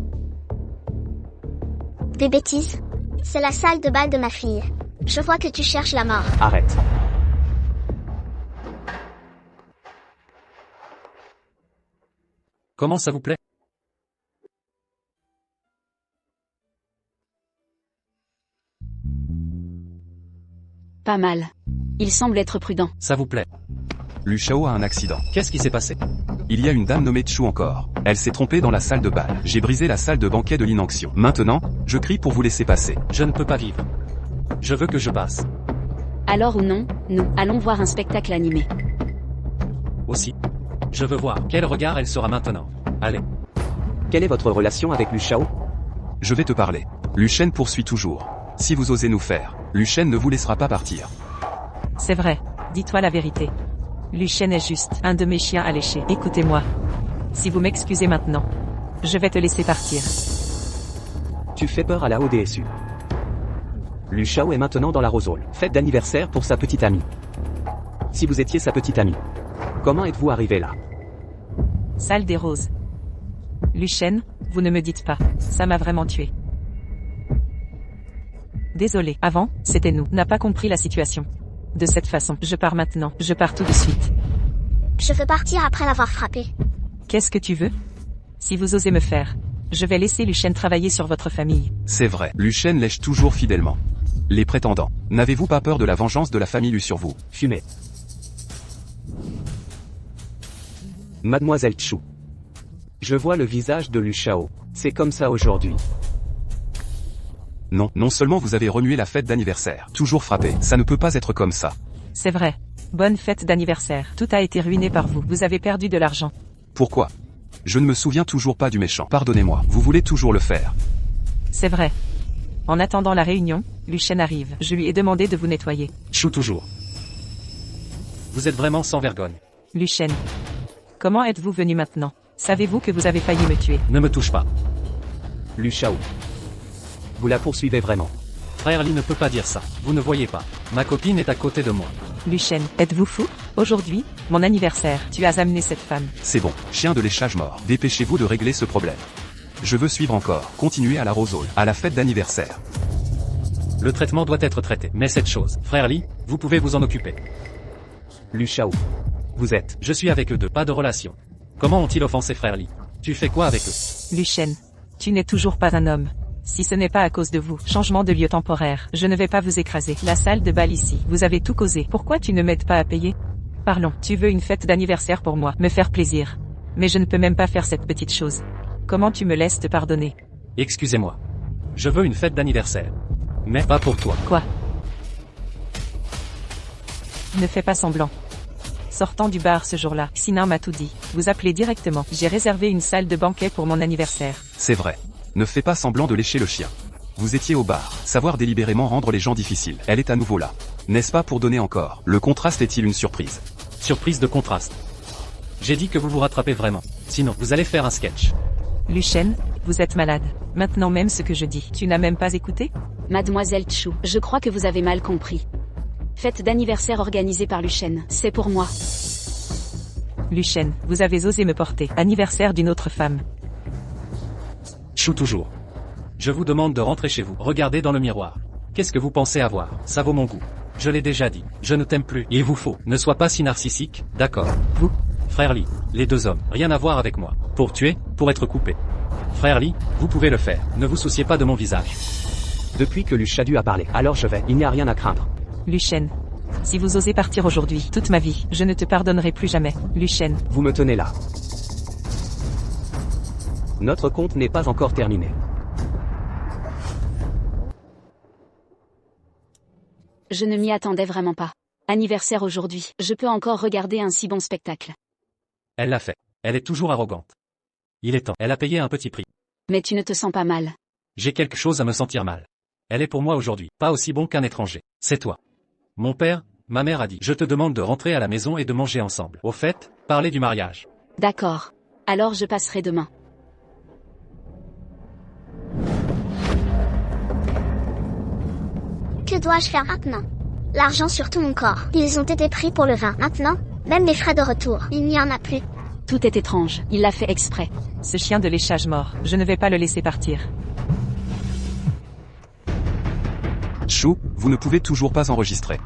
Des bêtises. C'est la salle de bal de ma fille. Je vois que tu cherches la mort. Arrête. Comment ça vous plaît? Pas mal. Il semble être prudent. Ça vous plaît? Lu Shao a un accident. Qu'est-ce qui s'est passé? Il y a une dame nommée Chu encore. Elle s'est trompée dans la salle de bal. J'ai brisé la salle de banquet de l'Inanxion. Maintenant, je crie pour vous laisser passer. Je ne peux pas vivre. Je veux que je passe. Alors ou non, nous allons voir un spectacle animé. Aussi. Je veux voir quel regard elle sera maintenant. Allez. Quelle est votre relation avec Lu Shao? Je vais te parler. Lu Shen poursuit toujours. Si vous osez nous faire, Lu Shen ne vous laissera pas partir. C'est vrai. Dis-toi la vérité. Lu Shen est juste un de mes chiens alléchés. Écoutez-moi. Si vous m'excusez maintenant, je vais te laisser partir. Tu fais peur à la ODSU. Lu Shao est maintenant dans la Rose Hall. Fête d'anniversaire pour sa petite amie. Si vous étiez sa petite amie, comment êtes-vous arrivé là? Salle des roses. Lu Shen, vous ne me dites pas. Ça m'a vraiment tué. Désolé. Avant, c'était nous. N'a pas compris la situation. De cette façon, je pars maintenant. Je pars tout de suite. Je veux partir après l'avoir frappé. Qu'est-ce que tu veux? Si vous osez me faire, je vais laisser Lu Shen travailler sur votre famille. C'est vrai. Lu Shen lèche toujours fidèlement. Les prétendants, n'avez-vous pas peur de la vengeance de la famille Lu sur vous? Fumez. Mademoiselle Chu. Je vois le visage de Lu Shao. C'est comme ça aujourd'hui. Non, non seulement vous avez remué la fête d'anniversaire, toujours frappé, ça ne peut pas être comme ça. C'est vrai. Bonne fête d'anniversaire. Tout a été ruiné par vous. Vous avez perdu de l'argent. Pourquoi? Je ne me souviens toujours pas du méchant. Pardonnez-moi, vous voulez toujours le faire. C'est vrai. En attendant la réunion, Lu Shen arrive. Je lui ai demandé de vous nettoyer. Chou toujours. Vous êtes vraiment sans vergogne. Lu Shen. Comment êtes-vous venu maintenant? Savez-vous que vous avez failli me tuer? Ne me touche pas. Lu Shao. Vous la poursuivez vraiment? Frère Li ne peut pas dire ça. Vous ne voyez pas. Ma copine est à côté de moi. Lu Shen, êtes-vous fou? Aujourd'hui, mon anniversaire, tu as amené cette femme. C'est bon, chien de léchage mort. Dépêchez-vous de régler ce problème. Je veux suivre encore. Continuez à la Rose Hall, à la fête d'anniversaire. Le traitement doit être traité. Mais cette chose, frère Li, vous pouvez vous en occuper. Lu Shao. Vous êtes... Je suis avec eux deux, pas de relation. Comment ont-ils offensé frère Li? Tu fais quoi avec eux? Lu Shen, tu n'es toujours pas un homme. Si ce n'est pas à cause de vous, changement de lieu temporaire, je ne vais pas vous écraser. La salle de bal ici, vous avez tout causé. Pourquoi tu ne m'aides pas à payer? Parlons, tu veux une fête d'anniversaire pour moi, me faire plaisir. Mais je ne peux même pas faire cette petite chose. Comment tu me laisses te pardonner? Excusez-moi. Je veux une fête d'anniversaire. Mais pas pour toi. Quoi? Ne fais pas semblant. Sortant du bar ce jour-là, Xinan m'a tout dit. Vous appelez directement. J'ai réservé une salle de banquet pour mon anniversaire. C'est vrai. Ne fais pas semblant de lécher le chien. Vous étiez au bar. Savoir délibérément rendre les gens difficiles. Elle est à nouveau là. N'est-ce pas pour donner encore? Le contraste est-il une surprise? Surprise de contraste. J'ai dit que vous vous rattrapez vraiment. Sinon, vous allez faire un sketch. Lu Shen, vous êtes malade. Maintenant même ce que je dis, tu n'as même pas écouté? Mademoiselle Chu, je crois que vous avez mal compris. Fête d'anniversaire organisée par Lu Shen, c'est pour moi. Lu Shen, vous avez osé me porter. Anniversaire d'une autre femme. Chou toujours. Je vous demande de rentrer chez vous. Regardez dans le miroir. Qu'est-ce que vous pensez avoir? Ça vaut mon goût. Je l'ai déjà dit. Je ne t'aime plus. Il vous faut. Ne sois pas si narcissique, d'accord? Vous? Frère Li, les deux hommes, rien à voir avec moi. Pour tuer, pour être coupé. Frère Li, vous pouvez le faire. Ne vous souciez pas de mon visage. Depuis que Lu Shadu a parlé, alors je vais. Il n'y a rien à craindre. Lu Shen. Si vous osez partir aujourd'hui, toute ma vie, je ne te pardonnerai plus jamais. Lu Shen. Vous me tenez là. Notre compte n'est pas encore terminé. Je ne m'y attendais vraiment pas. Anniversaire aujourd'hui, je peux encore regarder un si bon spectacle. Elle l'a fait. Elle est toujours arrogante. Il est temps. Elle a payé un petit prix. Mais tu ne te sens pas mal. J'ai quelque chose à me sentir mal. Elle est pour moi aujourd'hui, pas aussi bon qu'un étranger. C'est toi. Mon père, ma mère a dit, je te demande de rentrer à la maison et de manger ensemble. Au fait, parler du mariage. D'accord. Alors je passerai demain. Que dois-je faire maintenant? L'argent sur tout mon corps. Ils ont été pris pour le vin. Maintenant, même mes frais de retour, il n'y en a plus. Tout est étrange, il l'a fait exprès. Ce chien de léchage mort, je ne vais pas le laisser partir. Chou, vous ne pouvez toujours pas enregistrer.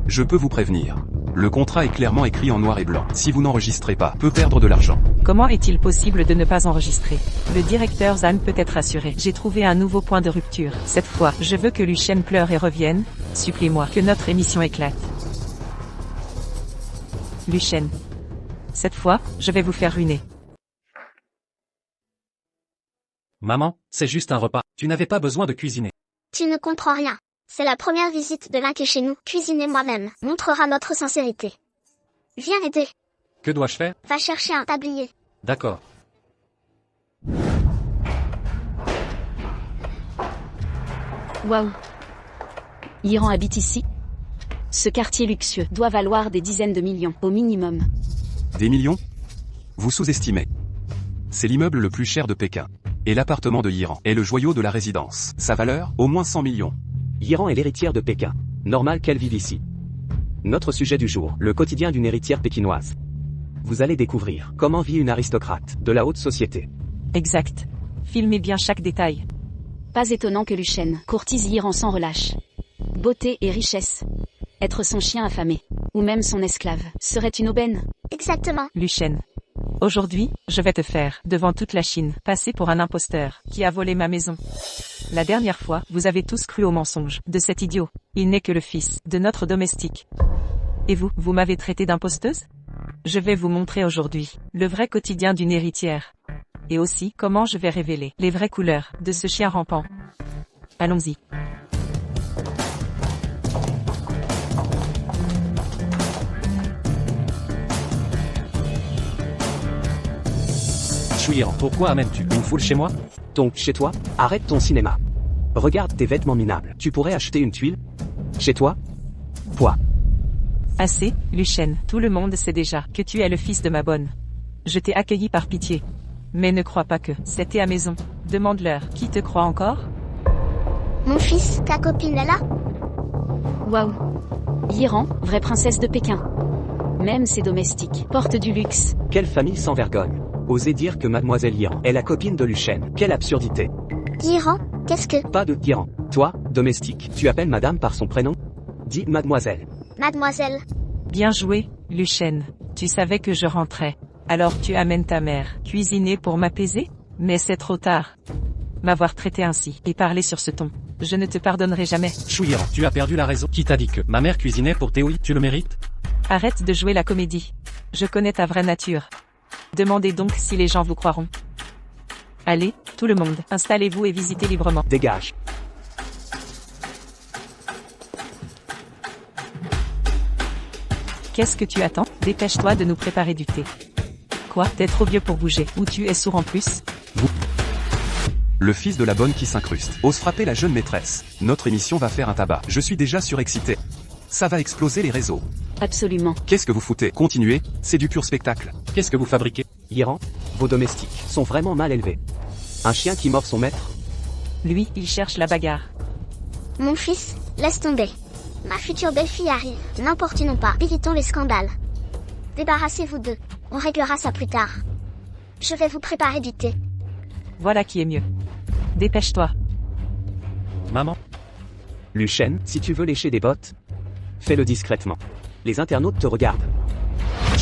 Je peux vous prévenir. Le contrat est clairement écrit en noir et blanc. Si vous n'enregistrez pas, peut perdre de l'argent. Comment est-il possible de ne pas enregistrer? Le directeur Zan peut être assuré. J'ai trouvé un nouveau point de rupture. Cette fois, je veux que Lu Shen pleure et revienne, Supplie-moi que notre émission éclate. Lucien. Cette fois, je vais vous faire ruiner. Maman, c'est juste un repas. Tu n'avais pas besoin de cuisiner. Tu ne comprends rien. C'est la première visite de l'inque chez nous. Cuisiner moi-même montrera notre sincérité. Viens aider. Que dois-je faire? Va chercher un tablier. D'accord. Waouh. Iran habite ici? Ce quartier luxueux doit valoir des dizaines de millions, au minimum. Des millions? Vous sous-estimez. C'est l'immeuble le plus cher de Pékin. Et l'appartement de Yiran est le joyau de la résidence. Sa valeur, au moins 100 millions. Yiran est l'héritière de Pékin. Normal qu'elle vive ici. Notre sujet du jour, le quotidien d'une héritière pékinoise. Vous allez découvrir comment vit une aristocrate de la haute société. Exact. Filmez bien chaque détail. Pas étonnant que Lucien courtise Iran sans relâche. Beauté et richesse. Être son chien affamé, ou même son esclave, serait une aubaine. Exactement. Lucien. Aujourd'hui, je vais te faire, devant toute la Chine, passer pour un imposteur, qui a volé ma maison. La dernière fois, vous avez tous cru au mensonge de cet idiot. Il n'est que le fils de notre domestique. Et vous, vous m'avez traité d'imposteuse? Je vais vous montrer aujourd'hui, le vrai quotidien d'une héritière. Et aussi, comment je vais révéler les vraies couleurs de ce chien rampant. Allons-y. Yiran, pourquoi amènes-tu une foule chez moi? Donc, chez toi, arrête ton cinéma. Regarde tes vêtements minables. Tu pourrais acheter une tuile? Chez toi? Poids. Assez, Lucien, tout le monde sait déjà que tu es le fils de ma bonne. Je t'ai accueilli par pitié. Mais ne crois pas que c'était à maison. Demande-leur, qui te croit encore? Mon fils, ta copine est là? Waouh. Iran, vraie princesse de Pékin. Même ses domestiques portent du luxe. Quelle famille sans vergogne. Osez dire que mademoiselle Yiran est la copine de Lucien. Quelle absurdité. Yiran, qu'est-ce que... Pas de Yiran. Toi, domestique, tu appelles madame par son prénom? Dis mademoiselle. Mademoiselle. Bien joué, Lucien. Tu savais que je rentrais. Alors tu amènes ta mère, cuisiner pour m'apaiser? Mais c'est trop tard. M'avoir traité ainsi, et parler sur ce ton. Je ne te pardonnerai jamais. Yiran, tu as perdu la raison. Qui t'a dit que ma mère cuisinait pour Théoï? Tu le mérites? Arrête de jouer la comédie. Je connais ta vraie nature. Demandez donc si les gens vous croiront. Allez, tout le monde, installez-vous et visitez librement. Dégage. Qu'est-ce que tu attends? Dépêche-toi de nous préparer du thé. Quoi? T'es trop vieux pour bouger, ou tu es sourd en plus? Le fils de la bonne qui s'incruste. Ose frapper la jeune maîtresse. Notre émission va faire un tabac. Je suis déjà surexcité. Ça va exploser les réseaux. Absolument. Qu'est-ce que vous foutez? Continuez, c'est du pur spectacle. Qu'est-ce que vous fabriquez? Yiran, vos domestiques sont vraiment mal élevés. Un chien qui mord son maître? Lui, il cherche la bagarre. Mon fils, laisse tomber. Ma future belle-fille arrive. N'importunons pas. Évitons les scandales. Débarrassez-vous d'eux. On réglera ça plus tard. Je vais vous préparer du thé. Voilà qui est mieux. Dépêche-toi. Maman? Lucien, si tu veux lécher des bottes, fais-le discrètement. Les internautes te regardent.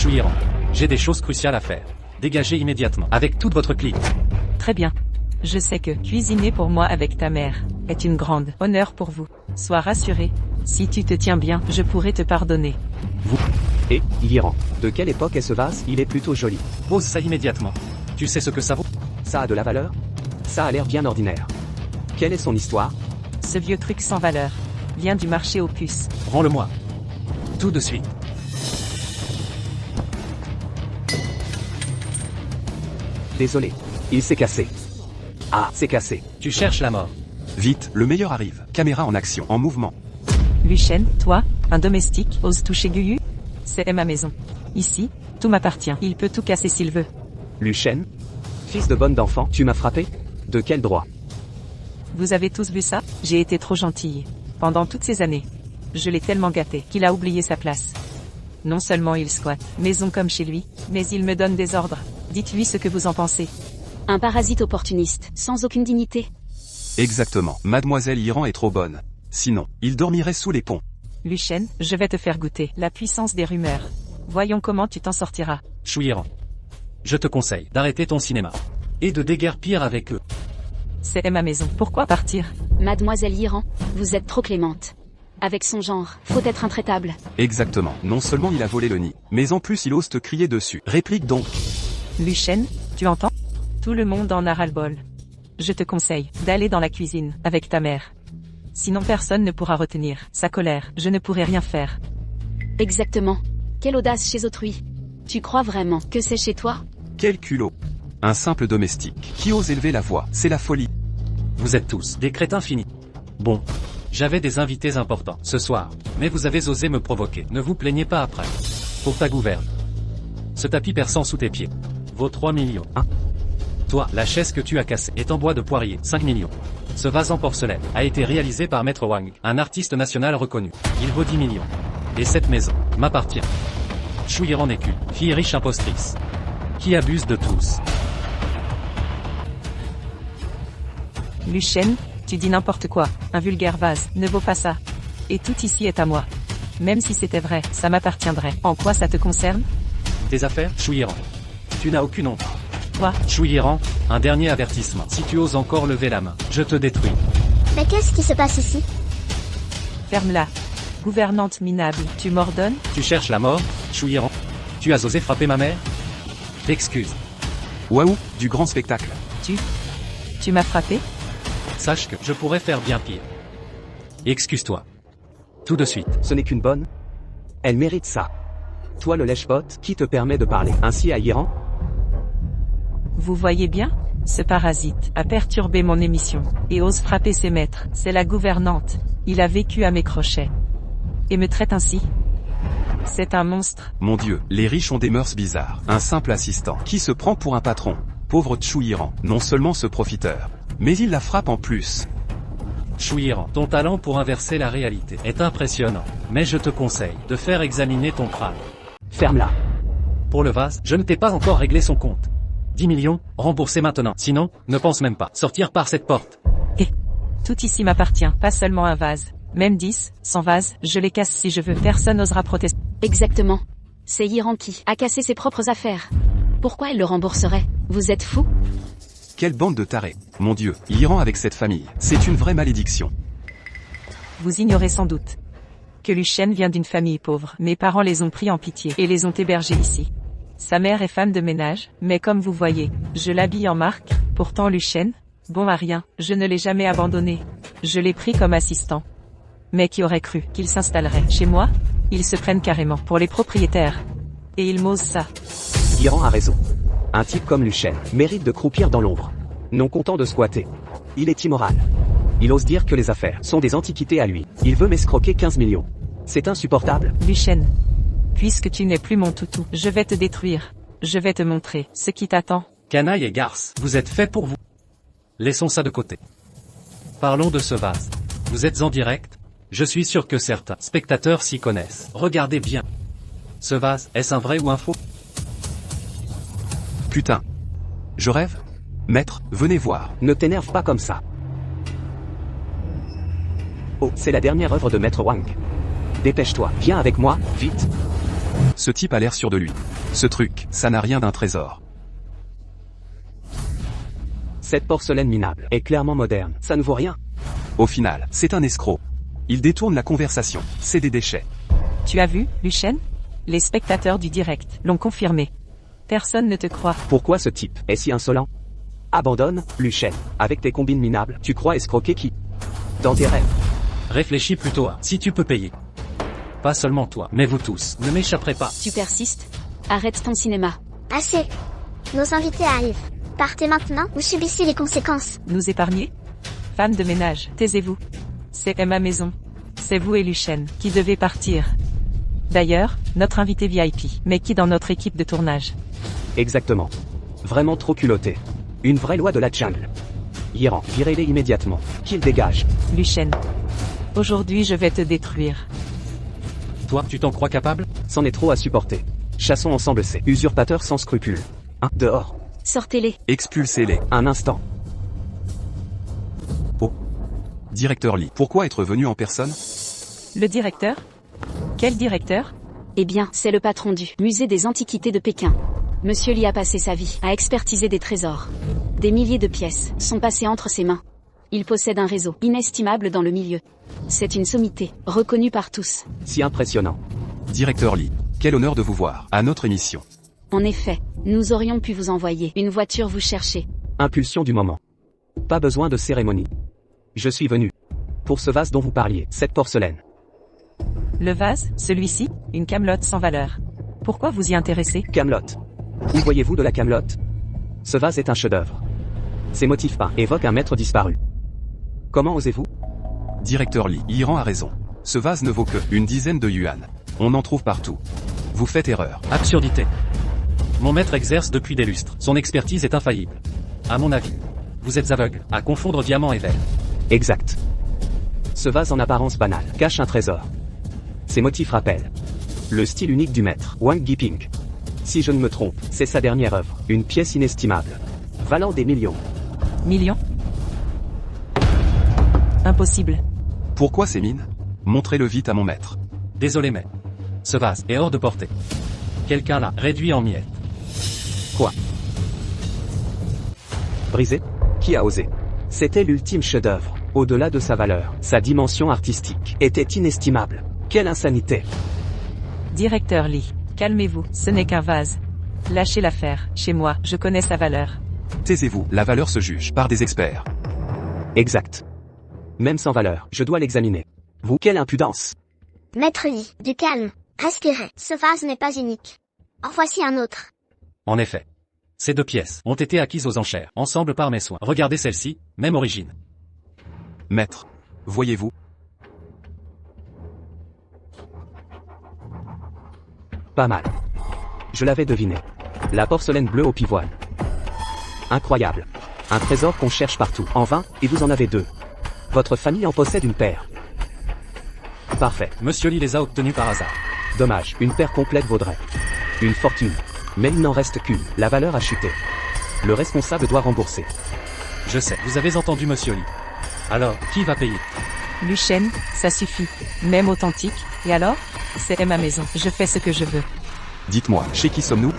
Yiran, j'ai des choses cruciales à faire. Dégagez immédiatement, avec toute votre clique. Très bien. Je sais que cuisiner pour moi avec ta mère est une grande honneur pour vous. Sois rassuré. Si tu te tiens bien, je pourrai te pardonner. Et, Yiran, de quelle époque est ce vase? Il est plutôt joli. Pose ça immédiatement. Tu sais ce que ça vaut? Ça a de la valeur? Ça a l'air bien ordinaire. Quelle est son histoire? Ce vieux truc sans valeur vient du marché aux puces. Rends-le-moi. Tout de suite. Désolé. Il s'est cassé. Ah, c'est cassé. Tu cherches la mort. Vite, le meilleur arrive. Caméra en action, en mouvement. Lucien, toi, un domestique, ose toucher Guyu? C'est ma maison. Ici, tout m'appartient. Il peut tout casser s'il veut. Lucien? Fils de bonne d'enfant, tu m'as frappé? De quel droit? Vous avez tous vu ça? J'ai été trop gentille. Pendant toutes ces années. Je l'ai tellement gâté qu'il a oublié sa place. Non seulement il squatte, maison comme chez lui, mais il me donne des ordres. Dites-lui ce que vous en pensez. Un parasite opportuniste, sans aucune dignité. Exactement. Mademoiselle Yiran est trop bonne. Sinon, il dormirait sous les ponts. Lucien, je vais te faire goûter la puissance des rumeurs. Voyons comment tu t'en sortiras. Yiran, je te conseille d'arrêter ton cinéma. Et de déguerpir avec eux. C'est ma maison. Pourquoi partir? Mademoiselle Iran, vous êtes trop clémente. Avec son genre, faut être intraitable. Exactement. Non seulement il a volé le nid, mais en plus il ose te crier dessus. Réplique donc. Lucien, tu entends? Tout le monde en a ras-le-bol. Je te conseille d'aller dans la cuisine avec ta mère. Sinon personne ne pourra retenir sa colère. Je ne pourrai rien faire. Exactement. Quelle audace chez autrui. Tu crois vraiment que c'est chez toi? Quel culot. Un simple domestique qui ose élever la voix, c'est la folie. Vous êtes tous des crétins finis. Bon. J'avais des invités importants ce soir, mais vous avez osé me provoquer. Ne vous plaignez pas après. Pour ta gouverne. Ce tapis perçant sous tes pieds vaut 3 millions. Toi, la chaise que tu as cassée est en bois de poirier, 5 millions. Ce vase en porcelaine a été réalisé par Maître Wang, un artiste national reconnu. Il vaut 10 millions. Et cette maison m'appartient. Chouyiran n'est qu'une fille riche impostrice qui abuse de tous. Lucien, tu dis n'importe quoi. Un vulgaire vase ne vaut pas ça. Et tout ici est à moi. Même si c'était vrai, ça m'appartiendrait. En quoi ça te concerne? Tes affaires, Chouyiran. Tu n'as aucune honte. Toi, Chouyiran, un dernier avertissement. Si tu oses encore lever la main, je te détruis. Mais qu'est-ce qui se passe ici? ferme-la. Gouvernante minable, tu m'ordonnes? Tu cherches la mort, Chouyiran? Tu as osé frapper ma mère? T'excuses. Waouh, du grand spectacle. Tu m'as frappé? Sache que je pourrais faire bien pire. Excuse-toi. Tout de suite. Ce n'est qu'une bonne. Elle mérite ça. Toi le lèche-bot, qui te permet de parler ainsi à Iran? Vous voyez bien? Ce parasite a perturbé mon émission, et ose frapper ses maîtres. C'est la gouvernante. Il a vécu à mes crochets. Et me traite ainsi. C'est un monstre. Mon Dieu, les riches ont des mœurs bizarres. Un simple assistant, qui se prend pour un patron. Pauvre Chouyiran, non seulement ce profiteur, mais il la frappe en plus. Chouyiran, ton talent pour inverser la réalité est impressionnant. Mais je te conseille de faire examiner ton crâne. Ferme-la. Pour le vase, je ne t'ai pas encore réglé son compte. 10 millions, remboursez maintenant. Sinon, ne pense même pas sortir par cette porte. Tout ici m'appartient, pas seulement un vase. Même 10, 100 vases, je les casse si je veux. Personne n'osera protester. Exactement. C'est Iran qui a cassé ses propres affaires. Pourquoi elle le rembourserait? Vous êtes fou? Quelle bande de tarés. Mon Dieu, Iran avec cette famille, c'est une vraie malédiction. Vous ignorez sans doute que Lucien vient d'une famille pauvre. Mes parents les ont pris en pitié et les ont hébergés ici. Sa mère est femme de ménage, mais comme vous voyez, je l'habille en marque. Pourtant Lucien, bon à rien, je ne l'ai jamais abandonné. Je l'ai pris comme assistant. Mais qui aurait cru qu'il s'installerait chez moi? Ils se prennent carrément pour les propriétaires. Et ils m'osent ça. Iran a raison. Un type comme Lucien mérite de croupir dans l'ombre. Non content de squatter. Il est immoral. Il ose dire que les affaires sont des antiquités à lui. Il veut m'escroquer 15 millions. C'est insupportable. Lucien, puisque tu n'es plus mon toutou, je vais te détruire. Je vais te montrer ce qui t'attend. Canaille et garce, vous êtes faits pour vous. Laissons ça de côté. Parlons de ce vase. Vous êtes en direct? Je suis sûr que certains spectateurs s'y connaissent. Regardez bien. Ce vase, est-ce un vrai ou un faux? Putain. Je rêve? Maître, venez voir. Ne t'énerve pas comme ça. Oh, c'est la dernière œuvre de Maître Wang. Dépêche-toi, viens avec moi, vite. Ce type a l'air sûr de lui. Ce truc, ça n'a rien d'un trésor. Cette porcelaine minable est clairement moderne, ça ne vaut rien. Au final, c'est un escroc. Il détourne la conversation, c'est des déchets. Tu as vu, Lucien? Les spectateurs du direct l'ont confirmé. Personne ne te croit. Pourquoi ce type est si insolent? Abandonne, Lucien. Avec tes combines minables, tu crois escroquer qui? Dans tes rêves. Réfléchis plutôt à si tu peux payer. Pas seulement toi, mais vous tous, ne m'échapperez pas. Tu persistes? Arrête ton cinéma. Assez. Nos invités arrivent. Partez maintenant ou subissez les conséquences. Nous épargner? Femme de ménage, taisez-vous. C'est ma maison. C'est vous et Lucien qui devez partir. D'ailleurs, notre invité VIP, mais qui dans notre équipe de tournage? Exactement. Vraiment trop culotté. Une vraie loi de la jungle. Iran, virez-les immédiatement. Qu'il dégage. Lucien. Aujourd'hui je vais te détruire. Toi, tu t'en crois capable? C'en est trop à supporter. Chassons ensemble ces usurpateurs sans scrupules. Dehors. Sortez-les. Expulsez-les. Un instant. Oh. Directeur Li, pourquoi être venu en personne? Le directeur? Quel directeur? Eh bien, c'est le patron du musée des antiquités de Pékin. Monsieur Li a passé sa vie à expertiser des trésors. Des milliers de pièces sont passées entre ses mains. Il possède un réseau inestimable dans le milieu. C'est une sommité, reconnue par tous. Si impressionnant. Directeur Lee, quel honneur de vous voir à notre émission. En effet, nous aurions pu vous envoyer une voiture vous chercher. Impulsion du moment. Pas besoin de cérémonie. Je suis venu. Pour ce vase dont vous parliez, cette porcelaine. Le vase, celui-ci, une camelote sans valeur. Pourquoi vous y intéressez? Camelot. Où voyez-vous de la camelote? Ce vase est un chef-d'œuvre. Ses motifs peints évoquent un maître disparu. Comment osez-vous? Directeur Lee, Iran a raison. Ce vase ne vaut que une dizaine de yuan. On en trouve partout. Vous faites erreur. Absurdité. Mon maître exerce depuis des lustres. Son expertise est infaillible. À mon avis, vous êtes aveugle à confondre diamant et verre. Exact. Ce vase en apparence banal cache un trésor. Ses motifs rappellent le style unique du maître, Wang Yiping. Si je ne me trompe, c'est sa dernière œuvre, une pièce inestimable, valant des millions. Millions? Impossible. Pourquoi ces mines? Montrez-le vite à mon maître. Désolé mais, ce vase est hors de portée. Quelqu'un l'a réduit en miettes. Quoi? Brisé? Qui a osé? C'était l'ultime chef-d'œuvre. Au-delà de sa valeur, sa dimension artistique était inestimable. Quelle insanité! Directeur Lee, calmez-vous, ce n'est qu'un vase. Lâchez l'affaire, chez moi, je connais sa valeur. Taisez-vous, la valeur se juge par des experts. Exact. Même sans valeur, je dois l'examiner. Vous, quelle impudence! Maître Lee, du calme. Respirez. Ce vase n'est pas unique. En voici un autre. En effet. Ces 2 pièces ont été acquises aux enchères, ensemble par mes soins. Regardez celle-ci, même origine. Maître, voyez-vous? Pas mal. Je l'avais deviné. La porcelaine bleue au pivoine. Incroyable. Un trésor qu'on cherche partout, en vain, et vous en avez 2. Votre famille en possède une paire. Parfait. Monsieur Lee les a obtenus par hasard. Dommage, une paire complète vaudrait une fortune. Mais il n'en reste qu'une. La valeur a chuté. Le responsable doit rembourser. Je sais, vous avez entendu Monsieur Lee. Alors, qui va payer? Luchen, ça suffit. Même authentique, et alors? C'est ma maison, je fais ce que je veux. Dites-moi, chez qui sommes-nous?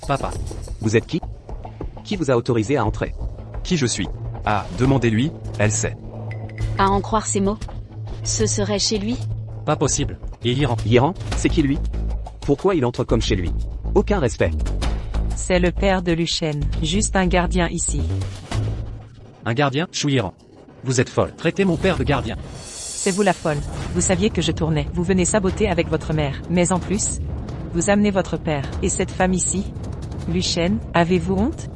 Papa. Vous êtes qui? Qui vous a autorisé à entrer? Qui je suis? Ah, demandez-lui, elle sait. À en croire ces mots. Ce serait chez lui? Pas possible. Et l'Iran. Yiran, c'est qui lui? Pourquoi il entre comme chez lui? Aucun respect. C'est le père de Luchen, juste un gardien ici. Un gardien? Chouiran. Vous êtes folle. Traitez mon père de gardien. C'est vous la folle. Vous saviez que je tournais. Vous venez saboter avec votre mère. Mais en plus, vous amenez votre père. Et cette femme ici? Luchen, avez-vous honte?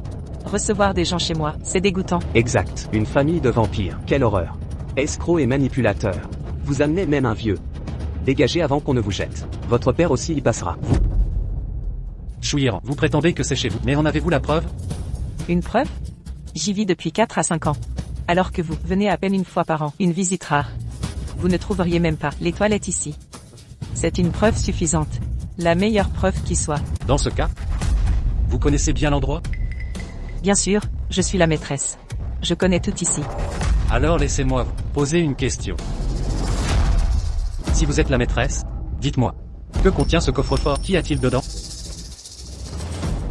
Recevoir des gens chez moi, c'est dégoûtant. Exact. Une famille de vampires. Quelle horreur. Escrocs et manipulateurs. Vous amenez même un vieux. Dégagez avant qu'on ne vous jette. Votre père aussi y passera. Vous. Chouiran, vous prétendez que c'est chez vous. Mais en avez-vous la preuve? Une preuve? J'y vis depuis 4 à 5 ans. Alors que vous venez à peine une fois par an, une visite rare. Vous ne trouveriez même pas les toilettes ici. C'est une preuve suffisante. La meilleure preuve qui soit. Dans ce cas, vous connaissez bien l'endroit? Bien sûr, je suis la maîtresse. Je connais tout ici. Alors laissez-moi vous poser une question. Si vous êtes la maîtresse, dites-moi. Que contient ce coffre-fort? Qu'y a-t-il dedans?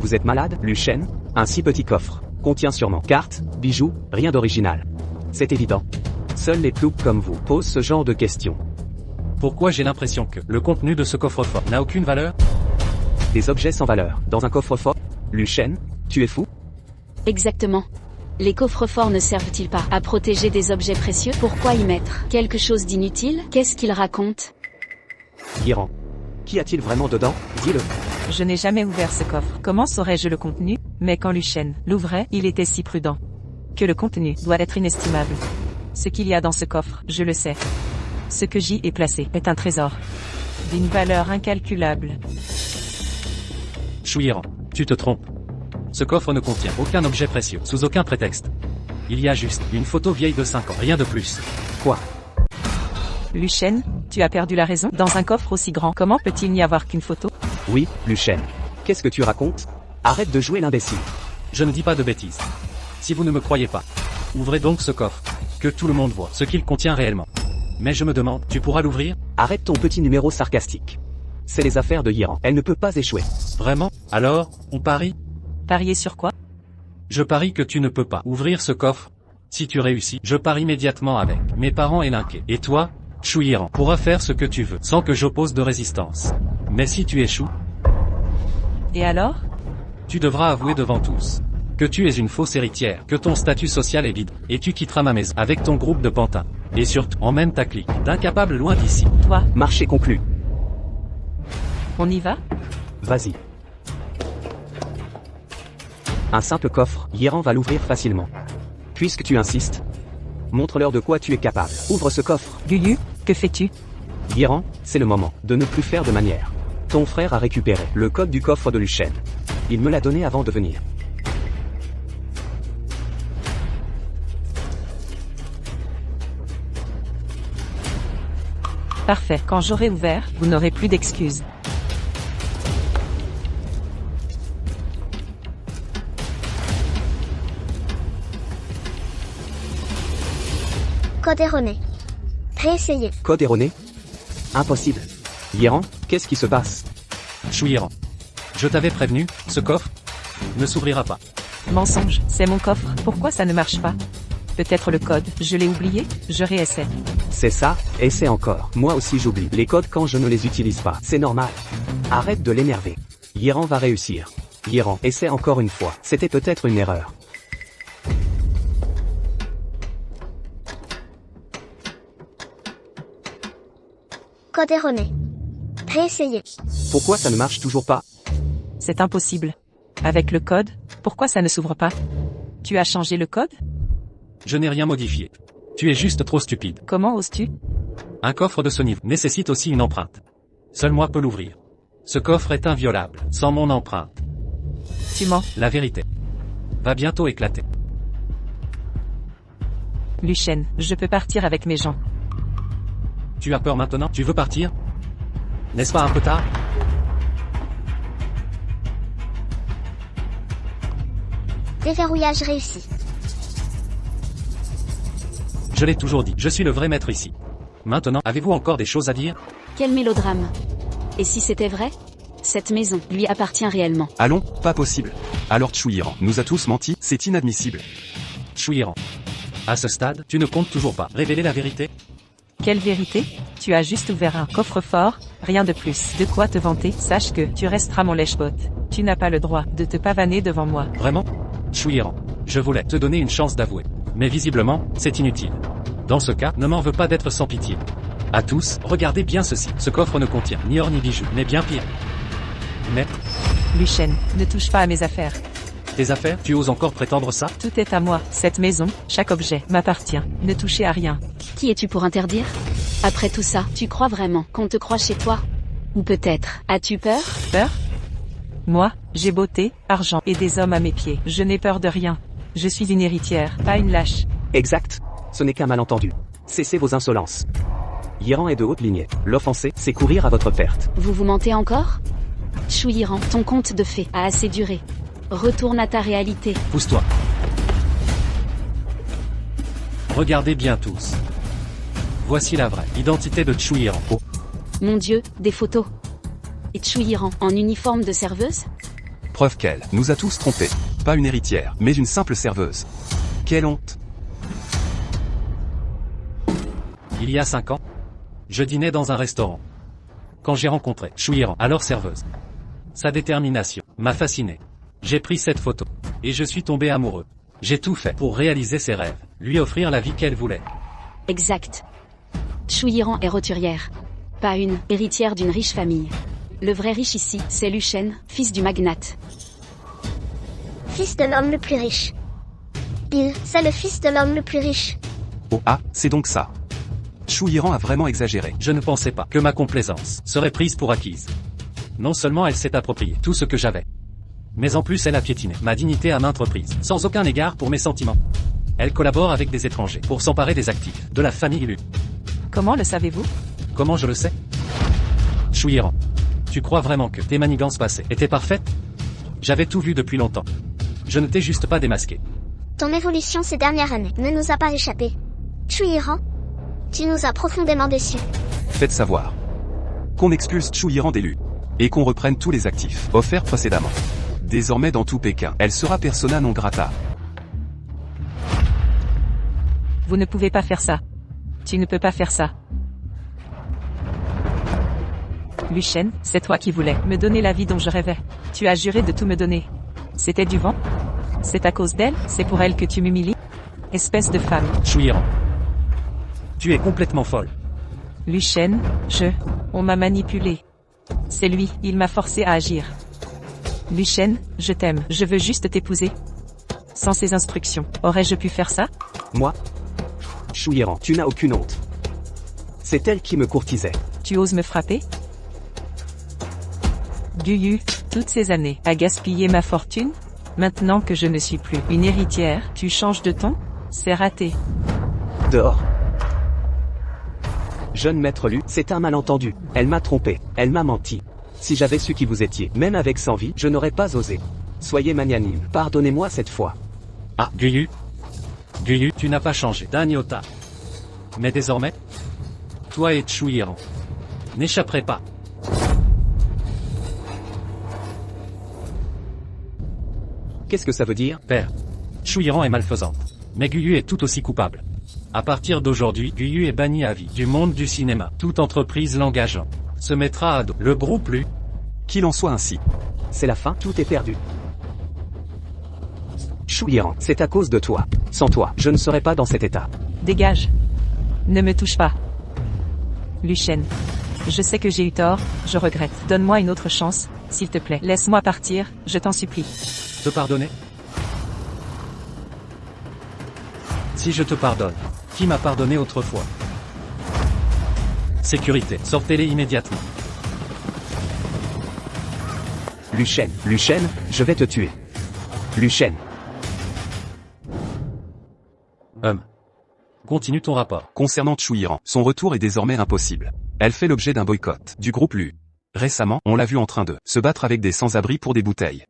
Vous êtes malade, Luchen? Un si petit coffre contient sûrement cartes, bijoux, rien d'original. C'est évident. Seuls les ploucs comme vous posent ce genre de questions. Pourquoi j'ai l'impression que le contenu de ce coffre-fort n'a aucune valeur? Des objets sans valeur, dans un coffre-fort? Luchen, tu es fou? Exactement. Les coffres-forts ne servent-ils pas à protéger des objets précieux? Pourquoi y mettre quelque chose d'inutile? Qu'est-ce qu'il raconte? Yiran. Qu'y a-t-il vraiment dedans? Dis-le. Je n'ai jamais ouvert ce coffre. Comment saurais-je le contenu? Mais quand Luchen l'ouvrait, il était si prudent. Que le contenu doit être inestimable. Ce qu'il y a dans ce coffre, je le sais. Ce que j'y ai placé est un trésor. D'une valeur incalculable. Chouiran, tu te trompes. Ce coffre ne contient aucun objet précieux, sous aucun prétexte. Il y a juste une photo vieille de 5 ans, rien de plus. Quoi? Luchen, tu as perdu la raison? Dans un coffre aussi grand, comment peut-il n'y avoir qu'une photo? Oui, Luchen. Qu'est-ce que tu racontes? Arrête de jouer l'imbécile. Je ne dis pas de bêtises. Si vous ne me croyez pas, ouvrez donc ce coffre. Que tout le monde voit ce qu'il contient réellement. Mais je me demande, tu pourras l'ouvrir? Arrête ton petit numéro sarcastique. C'est les affaires de Yiran. Elle ne peut pas échouer. Vraiment? Alors, on parie? Parier sur quoi? Je parie que tu ne peux pas ouvrir ce coffre. Si tu réussis, je pars immédiatement avec mes parents et Linké. Et toi, Chouiran, pourras faire ce que tu veux, sans que j'oppose de résistance. Mais si tu échoues, Et alors? tu devras avouer devant tous que tu es une fausse héritière, que ton statut social est vide, et tu quitteras ma maison avec ton groupe de pantins. Et surtout, emmène ta clique d'incapables loin d'ici. Toi, Marché conclu. on y va? Vas-y. Un simple coffre, Yiran va l'ouvrir facilement. Puisque tu insistes, montre-leur de quoi tu es capable. Ouvre ce coffre. Guyu, que fais-tu? Yiran, c'est le moment de ne plus faire de manière. Ton frère a récupéré le code du coffre de Luchen. Il me l'a donné avant de venir. Parfait. Quand j'aurai ouvert, vous n'aurez plus d'excuses. Code erroné. Réessayez. Code erroné? Impossible. Yiran, qu'est-ce qui se passe? Chouiran. Je t'avais prévenu, ce coffre ne s'ouvrira pas. Mensonge, c'est mon coffre. Pourquoi ça ne marche pas? Peut-être le code, je l'ai oublié? Je réessaie. C'est ça, et c'est encore. Moi aussi j'oublie les codes quand je ne les utilise pas. C'est normal. Arrête de l'énerver. Yiran va réussir. Yiran, essaie encore une fois. C'était peut-être une erreur. Code erroné. Réessayez. Pourquoi ça ne marche toujours pas? C'est impossible. Avec le code, pourquoi ça ne s'ouvre pas? Tu as changé le code? Je n'ai rien modifié. Tu es juste trop stupide. Comment oses-tu? Un coffre de ce niveau nécessite aussi une empreinte. Seul moi peux l'ouvrir. Ce coffre est inviolable, sans mon empreinte. Tu mens. La vérité va bientôt éclater. Luchen, je peux partir avec mes gens. Tu as peur maintenant? Tu veux partir? N'est-ce pas un peu tard? Déverrouillage réussi. Je l'ai toujours dit, je suis le vrai maître ici. Maintenant, avez-vous encore des choses à dire? Quel mélodrame. Et si c'était vrai? Cette maison lui appartient réellement. Allons, pas possible. Alors Chouiran nous a tous menti, c'est inadmissible. Chouiran. À ce stade, tu ne comptes toujours pas révéler la vérité? Quelle vérité? Tu as juste ouvert un coffre-fort, rien de plus. De quoi te vanter? Sache que tu resteras mon lèche-bot. Tu n'as pas le droit de te pavaner devant moi. Vraiment? Chouiran, je voulais te donner une chance d'avouer. Mais visiblement, c'est inutile. Dans ce cas, ne m'en veux pas d'être sans pitié. À tous, regardez bien ceci. Ce coffre ne contient ni or ni bijoux, mais bien pire. Mais, Luchen, ne touche pas à mes affaires. tes affaires, tu oses encore prétendre ça? Tout est à moi. Cette maison, chaque objet, m'appartient. Ne touchez à rien. Qui es-tu pour interdire? Après tout ça, tu crois vraiment qu'on te croit chez toi? Ou peut-être, as-tu peur? Peur? Moi, j'ai beauté, argent et des hommes à mes pieds. Je n'ai peur de rien. Je suis une héritière, pas une lâche. Exact. Ce n'est qu'un malentendu. Cessez vos insolences. Yiran est de haute lignée. L'offenser, c'est courir à votre perte. Vous vous mentez encore? Chouiran, ton conte de fées a assez duré. Retourne à ta réalité. Pousse-toi. Regardez bien tous. Voici la vraie identité de Chouiran. Oh, Mon Dieu, des photos. Et Chouiran, en uniforme de serveuse? Preuve qu'elle nous a tous trompés. Pas une héritière, mais une simple serveuse. Quelle honte. il y a 5 ans, je dînais dans un restaurant. Quand j'ai rencontré Chouiran, alors serveuse. Sa détermination m'a fasciné. J'ai pris cette photo. Et je suis tombé amoureux. J'ai tout fait pour réaliser ses rêves. Lui offrir la vie qu'elle voulait. Exact. Chouiran est roturière. Pas une héritière d'une riche famille. Le vrai riche ici, c'est Luchen, fils du magnate. Fils de l'homme le plus riche. Il, c'est le fils de l'homme le plus riche. Oh ah, c'est donc ça. Chouiran a vraiment exagéré. Je ne pensais pas que ma complaisance serait prise pour acquise. Non seulement elle s'est appropriée tout ce que j'avais, mais en plus elle a piétiné ma dignité à maintes reprises, sans aucun égard pour mes sentiments. Elle collabore avec des étrangers pour s'emparer des actifs de la famille Lu. Comment le savez-vous? Comment je le sais? Chouiran, tu crois vraiment que tes manigances passées étaient parfaites? J'avais tout vu depuis longtemps. Je ne t'ai juste pas démasqué. Ton évolution ces dernières années ne nous a pas échappé. Chouiran, tu nous as profondément déçus. Faites savoir qu'on expulse Chouiran des Lu. Et qu'on reprenne tous les actifs offerts précédemment. Désormais dans tout Pékin, elle sera persona non grata. Vous ne pouvez pas faire ça. Tu ne peux pas faire ça. Luchen, c'est toi qui voulais me donner la vie dont je rêvais. Tu as juré de tout me donner. C'était du vent? C'est à cause d'elle? C'est pour elle que tu m'humilies? Espèce de femme. Shuiran. Tu es complètement folle. Luchen, on m'a manipulé. C'est lui, il m'a forcé à agir. Luchen, je t'aime, je veux juste t'épouser. Sans ses instructions, aurais-je pu faire ça? Moi? Shuiran, tu n'as aucune honte. C'est elle qui me courtisait. Tu oses me frapper? Guyu, toutes ces années, à gaspiller ma fortune? Maintenant que je ne suis plus une héritière, tu changes de ton? C'est raté. Dehors. Jeune maître Lu, c'est un malentendu. Elle m'a trompé. Elle m'a menti. Si j'avais su qui vous étiez, même avec 100 vies, je n'aurais pas osé. Soyez magnanime. Pardonnez-moi cette fois. Ah, Guyu. Guyu, tu n'as pas changé d'un iota. Mais désormais, toi et Shuiran n'échapperez pas. Qu'est-ce que ça veut dire? Père, Shuiran est malfaisante. Mais Guyu est tout aussi coupable. À partir d'aujourd'hui, Guyu est banni à vie du monde du cinéma. Toute entreprise l'engageant se mettra à dos. Le groupe Lu. Qu'il en soit ainsi. C'est la fin, tout est perdu. Shuiran, c'est à cause de toi. Sans toi, je ne serais pas dans cet état. Dégage. Ne me touche pas. Luchen. Je sais que j'ai eu tort, je regrette. Donne-moi une autre chance, s'il te plaît. Laisse-moi partir, je t'en supplie. Te pardonner? Si je te pardonne, qui m'a pardonné autrefois? Sécurité, sortez-les immédiatement. Luchen, je vais te tuer. Luchen. Continue ton rapport. Concernant Shuiran, son retour est désormais impossible. Elle fait l'objet d'un boycott du groupe Lu. Récemment, on l'a vu en train de se battre avec des sans-abri pour des bouteilles.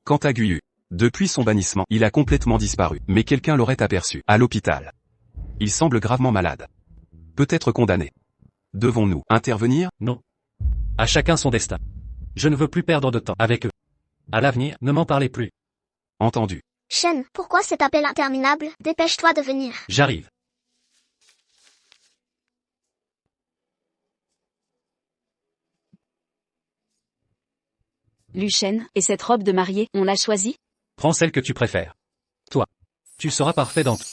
Quant à Guyu, depuis son bannissement, il a complètement disparu, mais quelqu'un l'aurait aperçu à l'hôpital. Il semble gravement malade. Peut-être condamné. Devons-nous intervenir? Non. À chacun son destin. Je ne veux plus perdre de temps avec eux. À l'avenir, ne m'en parlez plus. Entendu. Shen, pourquoi cet appel interminable? Dépêche-toi de venir. J'arrive. Luchen, et cette robe de mariée, on l'a choisie? Prends celle que tu préfères. Toi. Tu seras parfait dans tout.